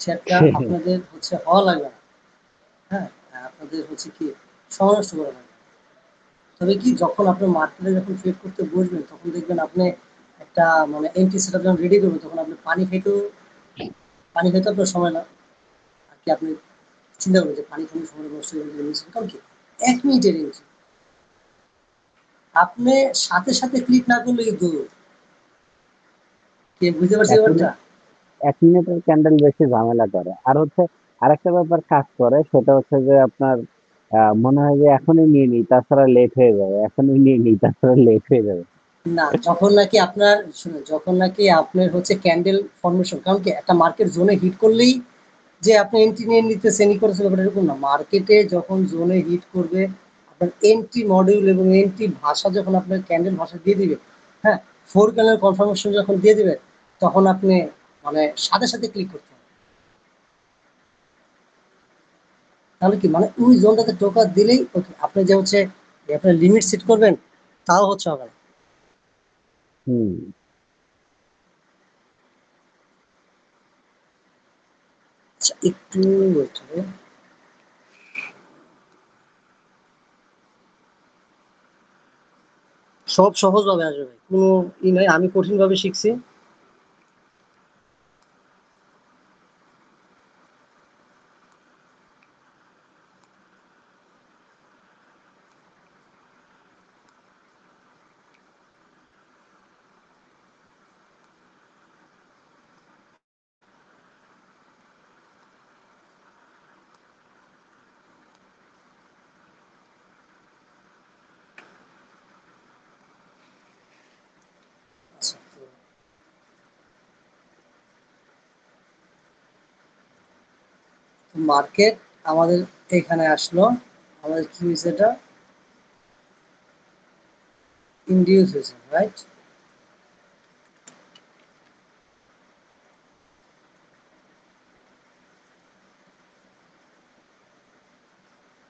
Speaker 1: সেটা আপনাদের হচ্ছে হওয়া লাগবে না, হ্যাঁ আপনাদের হচ্ছে কি সময় নষ্ট করা লাগবে না। তবে কি যখন আপনি মার্কেটে যখন ট্রেড করতে বসবেন তখন দেখবেন আপনি একটা মানে এন্ট্রি সেটআপ যখন রেডি করবেন তখন আপনি পানি খাইতেও আপনার সময় না, আর কি আপনি চিন্তা করবেন যে পানি খাওয়ার সময় নষ্ট হয়ে গেলে মিস কারণ কি 1 মিনিটের এন্ট্রি, আপনি সাথে সাথে ক্লিক না করলে কিন্তু কে বুঝতে পারছি
Speaker 2: এক
Speaker 1: ব্যাপারটা।
Speaker 2: মিনিট 1 মিনিটের ক্যান্ডেল বেশি ঝামেলা করে, আর হচ্ছে আরেকটা ব্যাপার কাজ করে, সেটা হচ্ছে যে আপনার মনে হয় যে এখনই নিয়ে নিই তাছাড়া লেট হয়ে যাবে, এখনই নিয়ে নিই তাছাড়া লেট হয়ে যাবে।
Speaker 1: না যখন নাকি আপনার শুনুন, যখন নাকি আপনার হচ্ছে ক্যান্ডেল ফর্মেশন, কারণ কি একটা মার্কেট জোনে হিট করলেই যে আপনি এন্ট্রি নিয়ে নিতেছেন ই করেছেন ব্যাপারটা এরকম না, মার্কেটে যখন জোনে হিট করবে আপনার এন্ট্রি মডিউল এবং এন্ট্রি ভাষা যখন আপনার ক্যান্ডেল ভাষা দিয়ে দিবে, হ্যাঁ, 4 ক্যান্ডেল কনফার্মেশন যখন দিয়ে দিবে, তখন আপনি মানে সাথে সাথে ক্লিক করতে হবে। তাহলে কি মানে ওই জোনটাতে টোকা দিলেই ওকে, আপনি যে হচ্ছে আপনার লিমিট সেট করবেন, তাও হচ্ছে হবে না।
Speaker 2: হুম।
Speaker 1: আচ্ছা, একটু wait হবে। সব সহজ ভাবে আসবে ভাই, কোনো ই নাই, আমি কঠিন ভাবে শিখছি। আচ্ছা, মার্কেট আমাদের এখানে আসলো, আমাদের কি হয়েছে, এটা ইন্ডিউস হয়েছে, রাইট?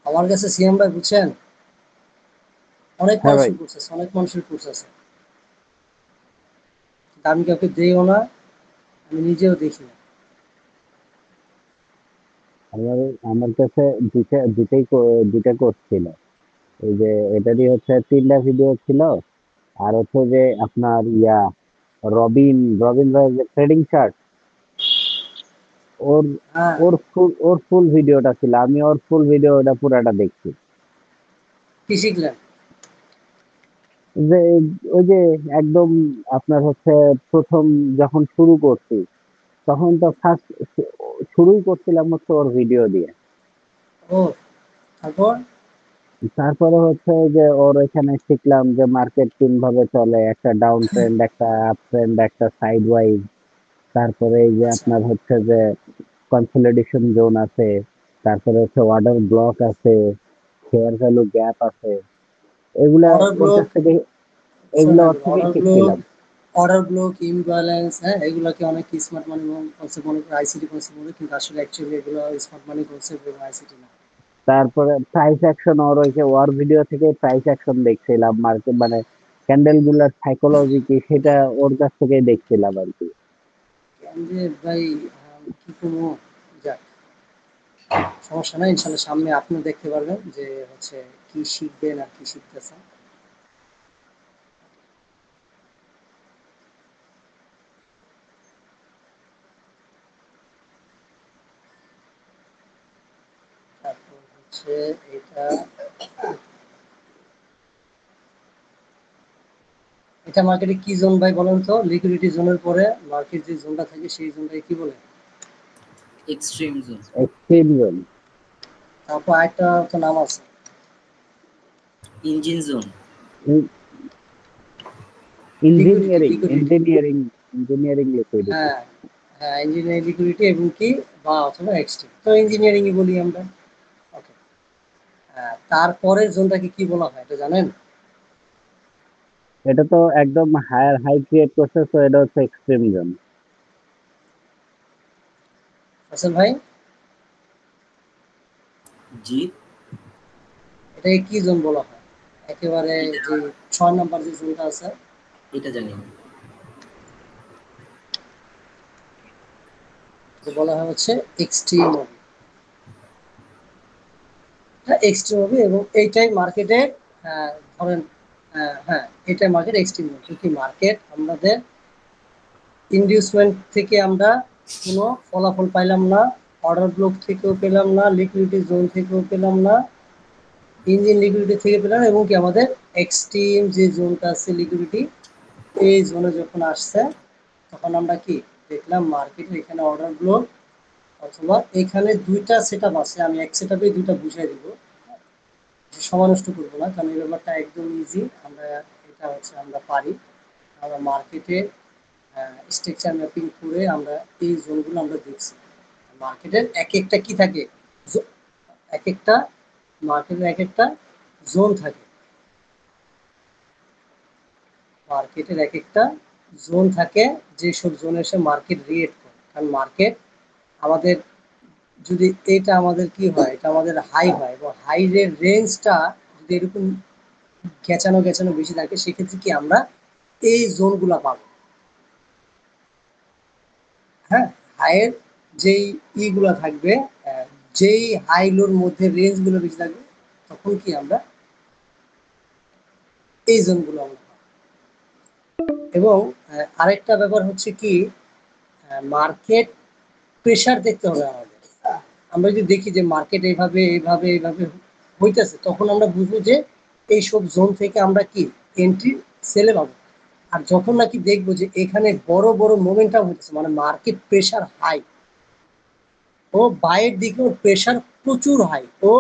Speaker 1: আমার কাছে সিএম ভাই বুঝছেন, অনেক
Speaker 2: হ্যাঁ ভাই,
Speaker 1: মানুষের কোর্স আছে, অনেক মানুষের কোর্স আছে, আমি কাউকে দিইও না, আমি নিজেও দেখি না।
Speaker 2: আমার আমার কাছে দুইটা কোর্স ছিল। এই যে এটারই হচ্ছে 3টা ভিডিও ছিল। আর হচ্ছে যে আপনার রবিন রয়ের যে ট্রেডিং চার্ট, ওর
Speaker 1: হ্যাঁ,
Speaker 2: ওর ফুল ভিডিওটা ছিল। আমি ওর ফুল ভিডিওটা পুরাটা দেখছি।
Speaker 1: কি শিখলেন?
Speaker 2: যে ওই যে একদম আপনার হচ্ছে প্রথম যখন শুরু করছি, তখন তো ফার্স্ট শুরুই করছিলাম হচ্ছে ওর ভিডিও দিয়ে।
Speaker 1: ও, তারপর?
Speaker 2: তারপরে হচ্ছে যে ওর এখানে শিখলাম যে মার্কেট তিন ভাবে চলে, একটা ডাউন ট্রেন্ড, একটা আপ ট্রেন্ড, একটা সাইড ওয়াইজ। তারপরে এই যে
Speaker 1: আচ্ছা,
Speaker 2: আপনার হচ্ছে যে কনসলিডেশন জোন আছে, তারপরে হচ্ছে অর্ডার ব্লক আছে, ফেয়ার ভ্যালু গ্যাপ আছে। এগুলা
Speaker 1: অর্ডার
Speaker 2: ওর
Speaker 1: ব্লক,
Speaker 2: কাছ থেকে এগুলো
Speaker 1: শোনেন,
Speaker 2: ওর থেকেই
Speaker 1: অর্ডার ব্লক,
Speaker 2: শিখছিলাম।
Speaker 1: ইমব্যালেন্স, হ্যাঁ, এগুলাকে অনেক স্মার্ট মানি কনসেপ্ট মনে করে, আইসিটি কনসেপ্ট মনে করে, কিন্তু আসলে অ্যাকচুয়ালি এগুলো স্মার্ট মানি কনসেপ্ট এবং আইসিটি না।
Speaker 2: তারপরে প্রাইস অ্যাকশন, ওর ওই যে ওর ভিডিও থেকে প্রাইস অ্যাকশন দেখছিলাম, মার্কেট মানে ক্যান্ডেল গুলার সাইকোলজি কি সেটা ওর কাছ থেকেই দেখছিলাম আর কি।
Speaker 1: কেন যে ভাই, কি কোনো, যাক, সমস্যা নাই, ইনশাল্লাহ সামনে আপনিও দেখতে পারবেন যে হচ্ছে কি শিখবেন আর কি শিখতেছেন। তারপর হচ্ছে এটা, এটা মার্কেটে কি জোন ভাই বলেন তো? লিকুইডিটি জোনের পরে মার্কেট যে জোনটা থাকে সেই জোনটাকে কি বলে?
Speaker 4: Extreme zone.
Speaker 2: এক্সট্রিম জোন,
Speaker 1: তারপর আরেকটা তো নাম আছে।
Speaker 4: Engine zone. Liquidity,
Speaker 2: engineering
Speaker 4: liquidity.
Speaker 2: Engineering engineering liquidity.
Speaker 1: হ্যাঁ, হ্যাঁ, ইঞ্জিনিয়ারিং লিকুইডিটি এবং কি বা অথবা এক্সট্রিম, তো ইঞ্জিনিয়ারিং বলি আমরা। ওকে, তারপরের জোনটাকে কি বলা হয় এটা জানেন?
Speaker 2: এটা তো একদম হায়ার হাই ক্রিয়েট করছে, তো এটা হচ্ছে এক্সট্রিম জোন।
Speaker 1: আসল ভাই,
Speaker 4: জি।
Speaker 1: এটাকে কি জোন বলা হয়? একেবারে
Speaker 4: এটা
Speaker 1: যে 6 নম্বর যে জোনটা আছে,
Speaker 4: এটা জানি না।
Speaker 1: এটা বলা হয় হচ্ছে এক্সট্রিম মুভি। এটা এক্সট্রিম মুভি এবং এইটাই মার্কেটে, ধরেন, হ্যাঁ, এটাই মার্কেট এক্সট্রিম মুভি, কি মার্কেট আমাদের ইনডিউসমেন্ট থেকে আমরা কোনো ফলাফল পাইলাম না, অর্ডার ব্লক থেকেও পেলাম না, লিকুইডিটি জোন থেকেও পেলাম না, ইঞ্জিন লিকুইডিটি থেকে পেলাম, এবং কি আমাদের এক্সট্রিম যে জোনটা আছে লিকুইডিটি, এই জোনে যখন আসছে, তখন আমরা কি দেখলাম, মার্কেটের এখানে অর্ডার ব্লক, অথবা এখানে দুইটা সেট আপ আছে, আমি এক সেট আপে দুইটা বুঝিয়ে দিব, সময় নষ্ট করবো না, কারণ এই ব্যাপারটা একদম ইজি, আমরা এটা হচ্ছে আমরা পারি। আমরা মার্কেটে স্ট্রাকচার ম্যাপিং করে আমরা এই জোনগুলো আমরা দেখছি। মার্কেটের এক একটা কি থাকে, এক একটা মার্কেটের এক একটা জোন থাকে, মার্কেটের এক একটা জোন থাকে, যেসব জোনে এসে মার্কেট রিয়েক্ট করে। কারণ মার্কেট আমাদের যদি এটা আমাদের কি হয়, এটা আমাদের হাই হয় এবং হাইয়ের রেঞ্জটা যদি এরকম গেঁচানো গেঁচানো বেশি থাকে, সেক্ষেত্রে কি আমরা এই জোনগুলা পাবো। হ্যাঁ, হাইয়ের যেই ইগুলা থাকবে, যেই হাই লোর মধ্যে রেঞ্জ গুলো বেশি থাকবে, তখন কি আমরা এই জোনগুলো আমরা পাবো। এবং আরেকটা ব্যাপার হচ্ছে কি, মার্কেট প্রেসার দেখতে হবে আমাদের। আমরা যদি দেখি যে মার্কেট এইভাবে এইভাবে এইভাবে হইতেছে, তখন আমরা বুঝবো যে এইসব জোন থেকে আমরা কি এন্ট্রি সেলে পাবো। আর যখন নাকি দেখবো যে এখানে বড় বড় মোমেন্টাম হচ্ছে, মানে মার্কেট প্রেসার হাই, ও বাইরের দিকে ওর প্রেসার প্রচুর হাই, ও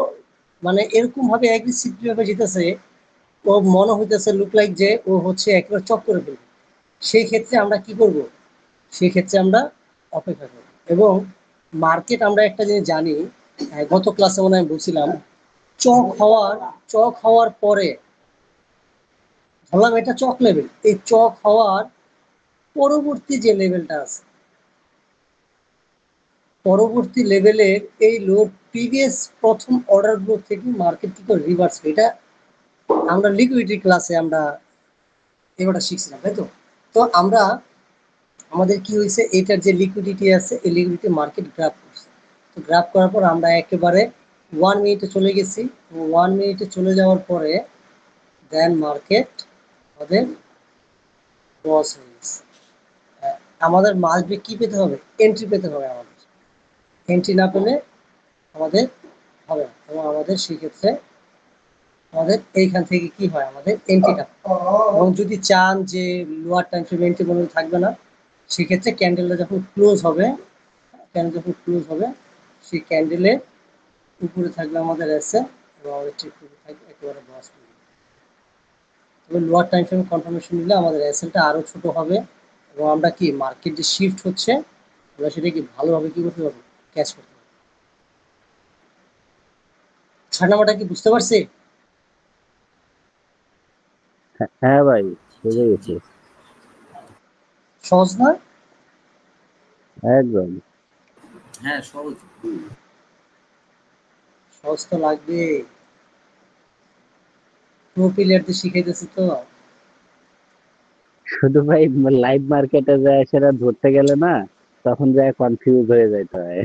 Speaker 1: মানে এরকম ভাবে অ্যাগ্রেসিভলি ভাবে যেতেছে, ও মনে হইতেছে লুক লাইক যে ও হচ্ছে একেবারে চক করে ফেলবে। সেই ক্ষেত্রে আমরা কি করব, সেই ক্ষেত্রে আমরা অপেক্ষা করব। এবং মার্কেট আমরা একটা জিনিস জানি, গত ক্লাসে মনে হয় বলছিলাম, চক হওয়ার চক হওয়ার পরে, ধরলাম এটা চক লেভেল, এই চক হওয়ার পরবর্তী যে লেভেলটা আছে, পরবর্তী লেভেলের এই লোড প্রিভিয়াস প্রথম অর্ডার গ্রুপ থেকে মার্কেট কি করে রিভার্স, এটা আমরা লিকুইডিটি ক্লাসে আমরা এবারটা শিখছিলাম, তাই তো। তো আমরা আমাদের কি হয়েছে, এটার যে লিকুইডিটি আছে, এই লিকুইডিটি মার্কেট গ্রাফ করছে। তো গ্রাফ করার পর আমরা একেবারে 1 মিনিটে চলে গেছি। 1 মিনিটে চলে যাওয়ার পরে দেন মার্কেট আমাদের লস হয়ে গেছে। আমাদের মাস্ট বি কি পেতে হবে, এন্ট্রি পেতে হবে। আমাদের এন্ট্রি না পেলে আমাদের হবে না, এবং আমাদের সেক্ষেত্রে আমাদের এইখান থেকে কি হয়, আমাদের এন্ট্রিটা। এবং যদি চান যে লোয়ার টাইম ফ্রেম এন্ট্রি কোনো থাকবে না, সেক্ষেত্রে ক্যান্ডেলটা যখন ক্লোজ হবে, ক্যান্ডেল যখন ক্লোজ হবে, সেই ক্যান্ডেলের উপরে থাকবে আমাদের এসে, এবং আমাদের ঠিক থাকবে একেবারে বস। তবে লোয়ার টাইম ফ্রেম কনফার্মেশন নিলে আমাদের এসএলটা আরও ছোট হবে, এবং আমরা কি মার্কেট যে শিফট হচ্ছে, আমরা সেটা কি ভালোভাবে কি করতে পারবো, ক্যাচ করতে পারবো। ছাড়নামাটা কি বুঝতে পারছি?
Speaker 2: হ্যাঁ ভাই,
Speaker 4: জি
Speaker 2: বুঝে গেছি।
Speaker 4: জি।
Speaker 1: সহজ নয়?
Speaker 2: একদম।
Speaker 4: হ্যাঁ সহজ।
Speaker 1: সহজ তো লাগবে, প্রো প্লেয়ারদের শিখাইতেছি তো।
Speaker 2: শুধু ভাই লাইভ মার্কেটে যায় সেটা ধরতে গেলে না, তখন যায় কনফিউজ হয়ে যাইতে হয়।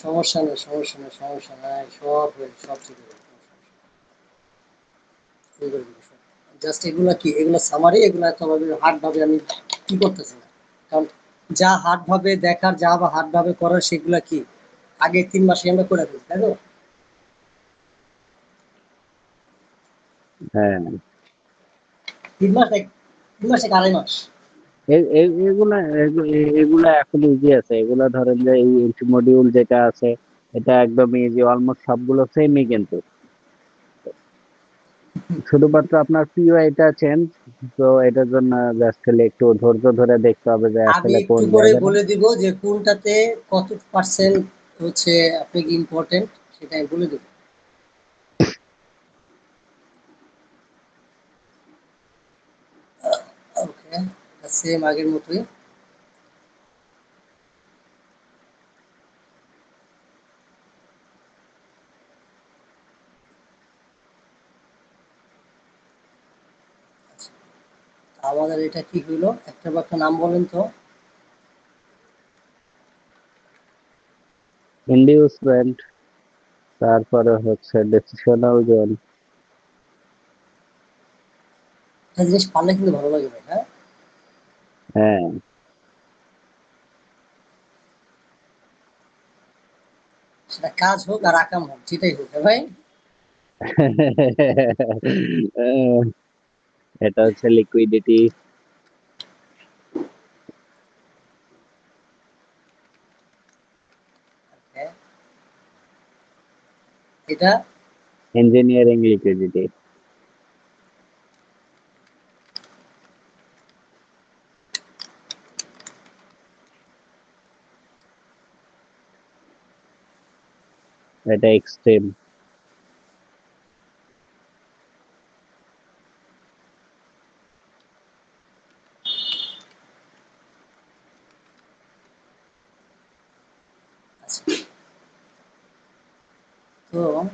Speaker 1: সমস্যা নেই, সমস্যা নেই, সমস্যা নাই, সব সব ঠিক হয়ে যাবে। জাস্ট এগুলা কি, এগুলো সামারি, এগুলো এত হার্ড ভাবে আমি কি করতেছি না। কারণ যা হার্ড ভাবে দেখার, যা বা হার্ড ভাবে করার, সেগুলা কি আগে 3 মাসে আমরা করে ফেলি, তাই তো।
Speaker 2: হ্যাঁ,
Speaker 1: 3 মাস 3 মাস 2.5 মাস।
Speaker 2: এগুলা এখন ইজি আছে। এগুলা ধরেন যে এই এন্ট্রি মডিউল যেটা আছে, এটা একদম ইজি, অলমোস্ট সবগুলো সেমই, কিন্তু শুধুমাত্র আপনার পিওআইটা চেঞ্জ। তো এটার জন্য জাস্ট খালি একটু ধৈর্য ধরে দেখতে হবে যে
Speaker 1: আমি
Speaker 2: আসলে
Speaker 1: একটু
Speaker 2: কোন
Speaker 1: করে
Speaker 2: জায়গাটা।
Speaker 1: বলে দিব যে কোনটাতে কত পার্সেন্ট হচ্ছে আপনাকে ইম্পর্টেন্ট, সেটা আমি বলে দেবো। ওকে, সেম আগের মতোই। আমাদের এটা কি হইলো, একটা বা একটা নাম বলেন তো।
Speaker 2: ইনডিউসমেন্ট, তারপরে হচ্ছে ডিসিশনাল জোন।
Speaker 1: একটা জিনিস পারলে কিন্তু ভালো লাগে ভাই, হ্যাঁ।
Speaker 2: হ্যাঁ।
Speaker 1: সেটা কাজ হোক আর আকাম হোক, যেটাই হোক, হ্যাঁ ভাই।
Speaker 2: আহ, এটা হচ্ছে লিকুইডিটি।
Speaker 1: হ্যাঁ, এটা
Speaker 2: ইঞ্জিনিয়ারিং লিকুইডিটি। এটা এক্সট্রিম।
Speaker 1: একদম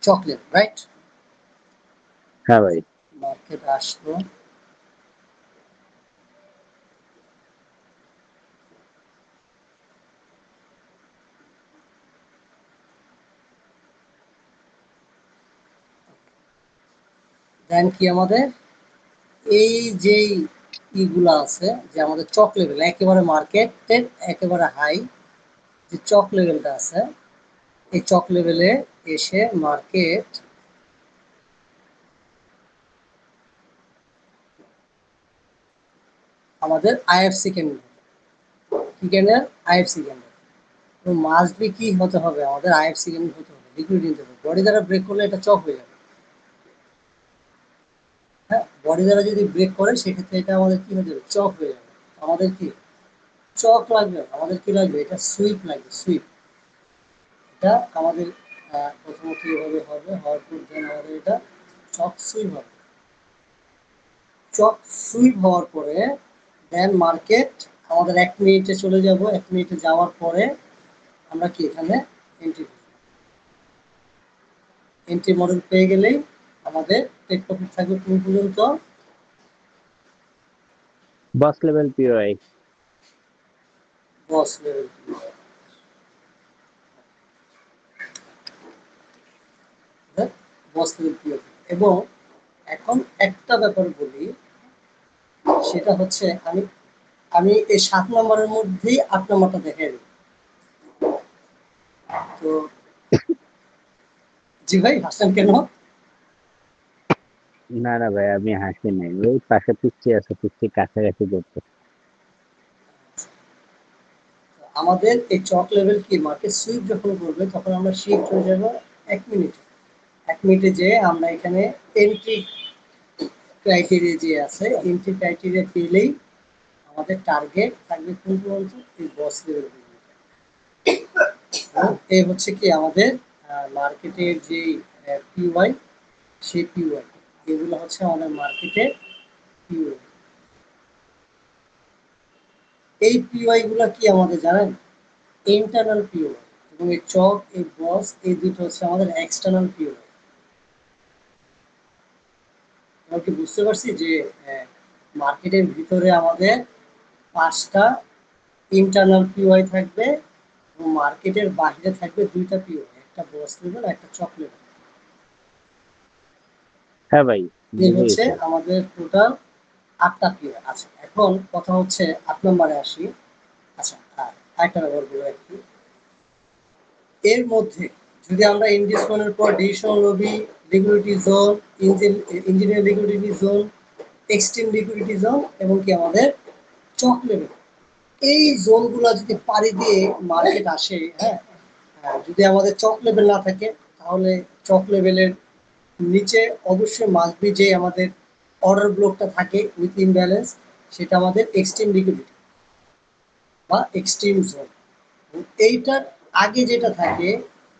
Speaker 1: চকলেট, রাইট?
Speaker 2: হ্যাঁ ভাই।
Speaker 1: মার্কেট আসলো, দেন কি আমাদের এই যে ইগুলা আছে যে আমাদের চক লেভেল একেবারে মার্কেটের একেবারে হাই যে চক লেভেলটা আছে, এই চক লেভেলে এসে মার্কেট আমাদের আইএফসি ক্যান্ডেল, কি ক্যান্ডেল? IFC candle. তো মাস্ট বি কি হতে হবে? আমাদের আইএফসি ক্যান্ডেল হতে হবে, লিকুইডিটি হতে হবে। বডি দ্বারা ব্রেক করলে এটা চক হয়ে যাবে। হ্যাঁ, বডি দ্বারা যদি ব্রেক করে সেক্ষেত্রে এটা আমাদের কি হয়ে যাবে? চক হয়ে যাবে। আমাদের কি চক লাগবে? আমাদের কি লাগবে? এটা সুইপ লাগবে, সুইপ। এটা আমাদের প্রথমত এভাবে হবে, হওয়ার পর দেন আমাদের এটা চক সুইপ হবে। চক সুইপ হওয়ার পরে দেন মার্কেট আমাদের 1 মিনিটে চলে যাব। 1 মিনিটে যাওয়ার পরে আমরা কি এখানে এন্ট্রি এন্ট্রি মডেল পেয়ে গেলেই আমাদের টেক প্রফিট থাকবে কোন পর্যন্ত?
Speaker 2: বস লেভেল পিওআই।
Speaker 1: বস লেভেল, বস লেভেল পিওর। এবং এখন একটা ব্যাপার বলি, সেটা হচ্ছে আমি আমি এই 7 নম্বরের মধ্যেই 8 নম্বরটা দেখাই দিই। তো জি ভাই, হাসছেন কেন?
Speaker 2: না না ভাই, আমি হাসি নাই, ওই পাশে পিচ্ছি আছে, পিচ্ছি কাছাকাছি করতে।
Speaker 1: আমাদের এই চক লেভেল কি মার্কেট সুইপ যখন করবে তখন আমরা শিফট হয়ে যাব 1 মিনিট। 1 মিনিটে যে আমরা এখানে এন্ট্রি ক্রাইটেরিয়া যে আছে, এন্ট্রি ক্রাইটেরিয়া পেলেই আমাদের টার্গেট থাকবে কোন পর্যন্ত? এই বস লেভেল। এই হচ্ছে কি আমাদের মার্কেটের যে পিওয়াই, সেই পিওয়াই, এগুলো হচ্ছে আমাদের মার্কেটের পিওয়াই। এই পিওয়াই গুলা কি আমাদের জানেন? Internal PY. এবং এই চক, এই বস, এই দুটো হচ্ছে আমাদের এক্সটার্নাল পিওয়াই। আমরা কি বুঝতে পারছি যে মার্কেটের ভিতরে আমাদের 5টা ইন্টারনাল পিওয়াই থাকবে এবং মার্কেটের বাইরে থাকবে 2টা পিওয়াই, একটা বস লেভেল, একটা চক লেভেল।
Speaker 2: হ্যাঁ ভাই,
Speaker 1: এই
Speaker 2: বুঝে
Speaker 1: হচ্ছে
Speaker 2: গেছি।
Speaker 1: আমাদের টোটাল 8টা পিওয়াই। আচ্ছা, এখন কথা হচ্ছে 8 নম্বরে আসি। আচ্ছা, আরেকটা ব্যাপার বলে রাখি, এর মধ্যে যদি আমরা ইনভেস্টমেন্টের পর ডিসিশন লবি, liquidity zone, engineer liquidity zone, extreme liquidity zone এবং কি আমাদের চক লেভেল, এই জোনগুলো যদি পাড়ি দিয়ে মার্কেট আসে, হ্যাঁ, যদি আমাদের চক লেভেল না থাকে তাহলে চক লেভেলের নিচে অবশ্যই মাস্ট বি যে আমাদের অর্ডার ব্লকটা থাকে উইথ ইমব্যালেন্স, সেটা আমাদের এক্সট্রিম লিকুইডিটি বা এক্সট্রিম জোন। এইটার আগে যেটা থাকে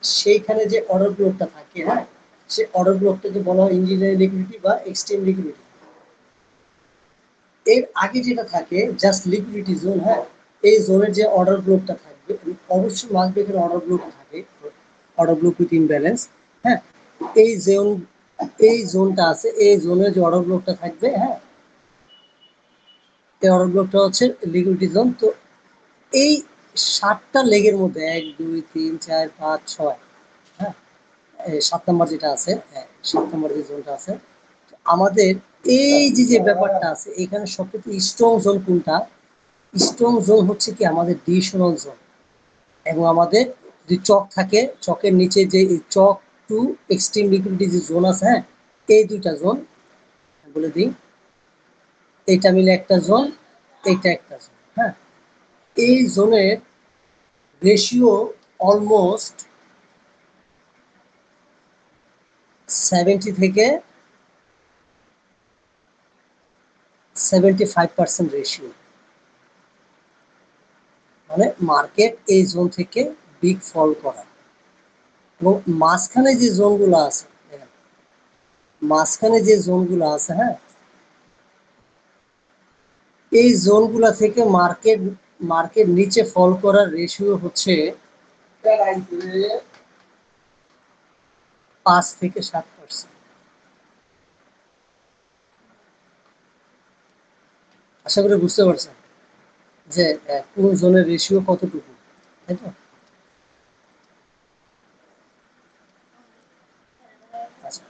Speaker 1: সেইখানে যে অর্ডার ব্লকটা থাকে, হ্যাঁ, সে অর্ডার ব্লকটাকে বলা হয় ইঞ্জিনিয়ারিং লিকুইডিটি বা এক্সট্রিম লিকুইডিটি। এর আগে যেটা থাকে জাস্ট লিকুইডিটি জোন। হ্যাঁ, এই জোনের যে অর্ডার ব্লকটা থাকবে অবশ্যই মাস্ট বি এখানে অর্ডার ব্লক থাকে, অর্ডার ব্লক উইথ ইমব্যালেন্স। হ্যাঁ, এই জোন, এই জোনটা আছে, এই জোনের যে অর্ডার ব্লকটা থাকবে, হ্যাঁ, এই অর্ডার ব্লকটা হচ্ছে লিকুইডিটি জোন। তো এই 7টা লেগের মধ্যে 1 2 3 4 5 6, হ্যাঁ, 7 নম্বর যেটা আছে, 7 নম্বর যে জোনটা আছে, আমাদের এই যে যে ব্যাপারটা আছে এখানে সবথেকে স্ট্রং জোন কোনটা? স্ট্রং জোন হচ্ছে কি আমাদের ডিসিশনাল জোন। এবং আমাদের যদি চক থাকে, চকের নিচে যে চক টু এক্সট্রিম লিকুইডিটি যে জোন আছে, হ্যাঁ, এই 2টা জোন বলে দিই, এইটা মিলে একটা জোন, এইটা একটা জোন। হ্যাঁ, এই জোনের রেশিও অলমোস্ট 70 থেকে 75% রেশিও। মানে মার্কেট এই জোন থেকে বিগ ফল করা। এবং মাঝখানে যে জোনগুলো আছে, মাঝখানে যে জোনগুলো আছে, হ্যাঁ, এই জোনগুলা থেকে মার্কেট মার্কেট নিচে ফল করার রেশিও হচ্ছে 5 থেকে 7%। আশা করি বুঝতে পারছেন যে কোন জোনের রেশিও কতটুকু, তাই তো? আচ্ছা,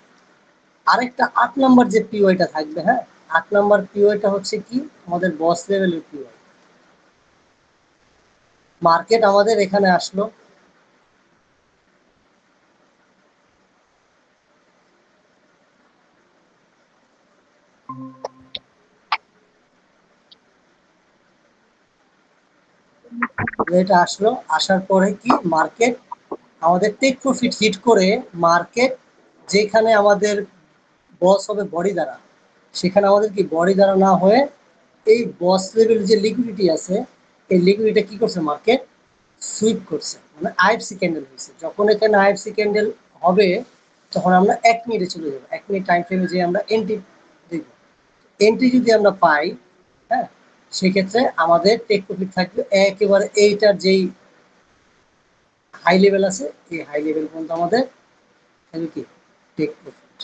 Speaker 1: আরেকটা 8 নম্বর যে পিওয়াইটা থাকবে, হ্যাঁ, 8 নম্বর পিওয়াইটা হচ্ছে কি, আমাদের বস লেভেলের পিওয়াই। মার্কেট আমাদের এখানে আসলো, এটা আসলো, আসার পরে কি মার্কেট আমাদের টেক প্রফিট হিট করে, মার্কেট যেখানে আমাদের বস হবে বডি দ্বারা, সেখানে আমাদের কি বডি দ্বারা না হয়ে এই বস লেভেল যে লিকুইডিটি আছে, এই লিকুইডিটি কি করছে মার্কেট সুইপ করছে, মানে আইএফসি ক্যান্ডেল হয়েছে। যখন এখানে আইএফসি ক্যান্ডেল হবে তখন আমরা 1 মিনিটে চলে যাবো, 1 মিনিট টাইম ফ্রেমে যে আমরা এন্ট্রি দেখবো। এন্ট্রি যদি আমরা পাই, হ্যাঁ, সেক্ষেত্রে আমাদের টেক প্রফিট থাকবে একেবারে এইটার যেই হাই লেভেল আছে, এই হাই লেভেল পর্যন্ত আমাদের থাকবে কি টেক প্রফিট।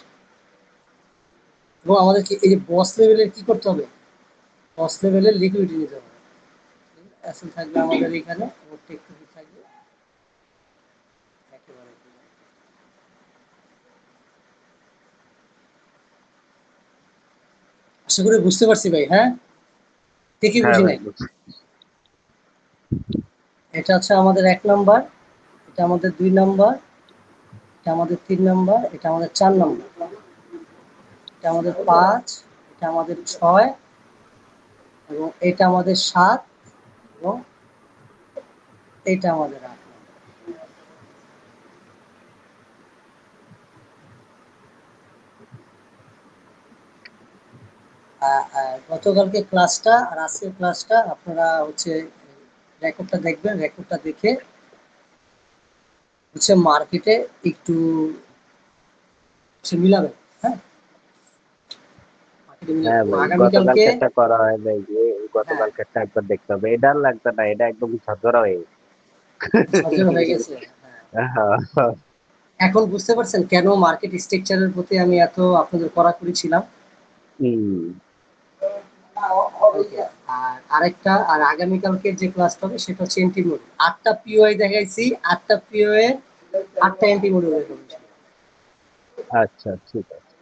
Speaker 1: এবং আমাদের কি এই যে বস লেভেলের কি করতে হবে, বস লেভেলের লিকুইডিটি নিতে হবে। অ্যাসেল থাকবে আমাদের এখানে, এবং টেক প্রফিট থাকবে একেবারে। আশা করি বুঝতে পারছি ভাই, হ্যাঁ, ঠিকই
Speaker 2: হ্যাঁ
Speaker 1: বুঝি
Speaker 2: ভাই
Speaker 1: নাই?
Speaker 2: বুঝছি।
Speaker 1: এটা হচ্ছে আমাদের 1 নম্বর, এটা আমাদের 2 নম্বর, এটা আমাদের 3 নম্বর, এটা আমাদের 4 নম্বর, এটা আমাদের 5, এটা আমাদের 6, এবং এটা আমাদের 7, এবং এটা আমাদের 8। গতকালকে ক্লাসটা আর আজকের ক্লাসটা আপনারা হচ্ছে রেকর্ডটা দেখবেন, রেকর্ডটা দেখে হচ্ছে মার্কেটে একটু মিলাবেন, হ্যাঁ, মার্কেটে মিলাবেন
Speaker 2: হ্যাঁ
Speaker 1: এবং
Speaker 2: ভাই,
Speaker 1: আগামীকালকে,
Speaker 2: গতকালকেরটা করা হয় নাই, যে
Speaker 1: হ্যাঁ,
Speaker 2: গতকালকেরটা একবার দেখতে হবে। এটা আর লাগবে না, এটা একদম ঝরঝরা হয়ে গেছে।
Speaker 1: সচল হয়ে গেছে, হ্যাঁ।
Speaker 2: হ্যাঁ।
Speaker 1: এখন বুঝতে পারছেন কেন মার্কেট স্ট্রাকচারের প্রতি আমি এত আপনাদের কড়াকড়ি ছিলাম।
Speaker 2: হুম।
Speaker 1: Okay, আর আরেকটা, আর আগামীকালকে যে ক্লাসটা হবে সেটা হচ্ছে এন্ট্রি মডেল। 8টা পিওআই দেখাইছি, 8টা পিওআই 8টা এন্ট্রি মডেল দেখাবো,
Speaker 2: আচ্ছা, ঠিক আছে।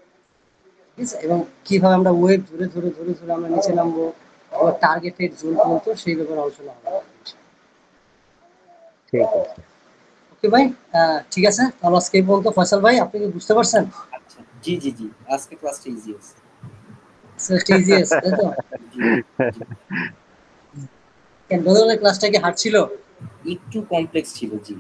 Speaker 1: ঠিক আছে? এবং কিভাবে আমরা ওয়েভ ধরে ধরে ধরে ধরে আমরা নিচে নামবো, টার্গেটেড জোন পর্যন্ত, সেই ব্যাপারে আলোচনা হবে।
Speaker 2: ঠিক আছে।
Speaker 1: ওকে ভাই, ঠিক আছে, তাহলে আজকে এই পর্যন্ত। ফয়সাল ভাই, আপনি কি বুঝতে পারছেন?
Speaker 4: আচ্ছা, জি জি জি, আজকে ক্লাসটা ইজি আছে।
Speaker 1: টিজিএস, তাই তো?
Speaker 4: জি জি,
Speaker 1: কেন গতকালের ক্লাসটা কি হার্ড ছিল?
Speaker 4: একটু কমপ্লেক্স ছিল, জি।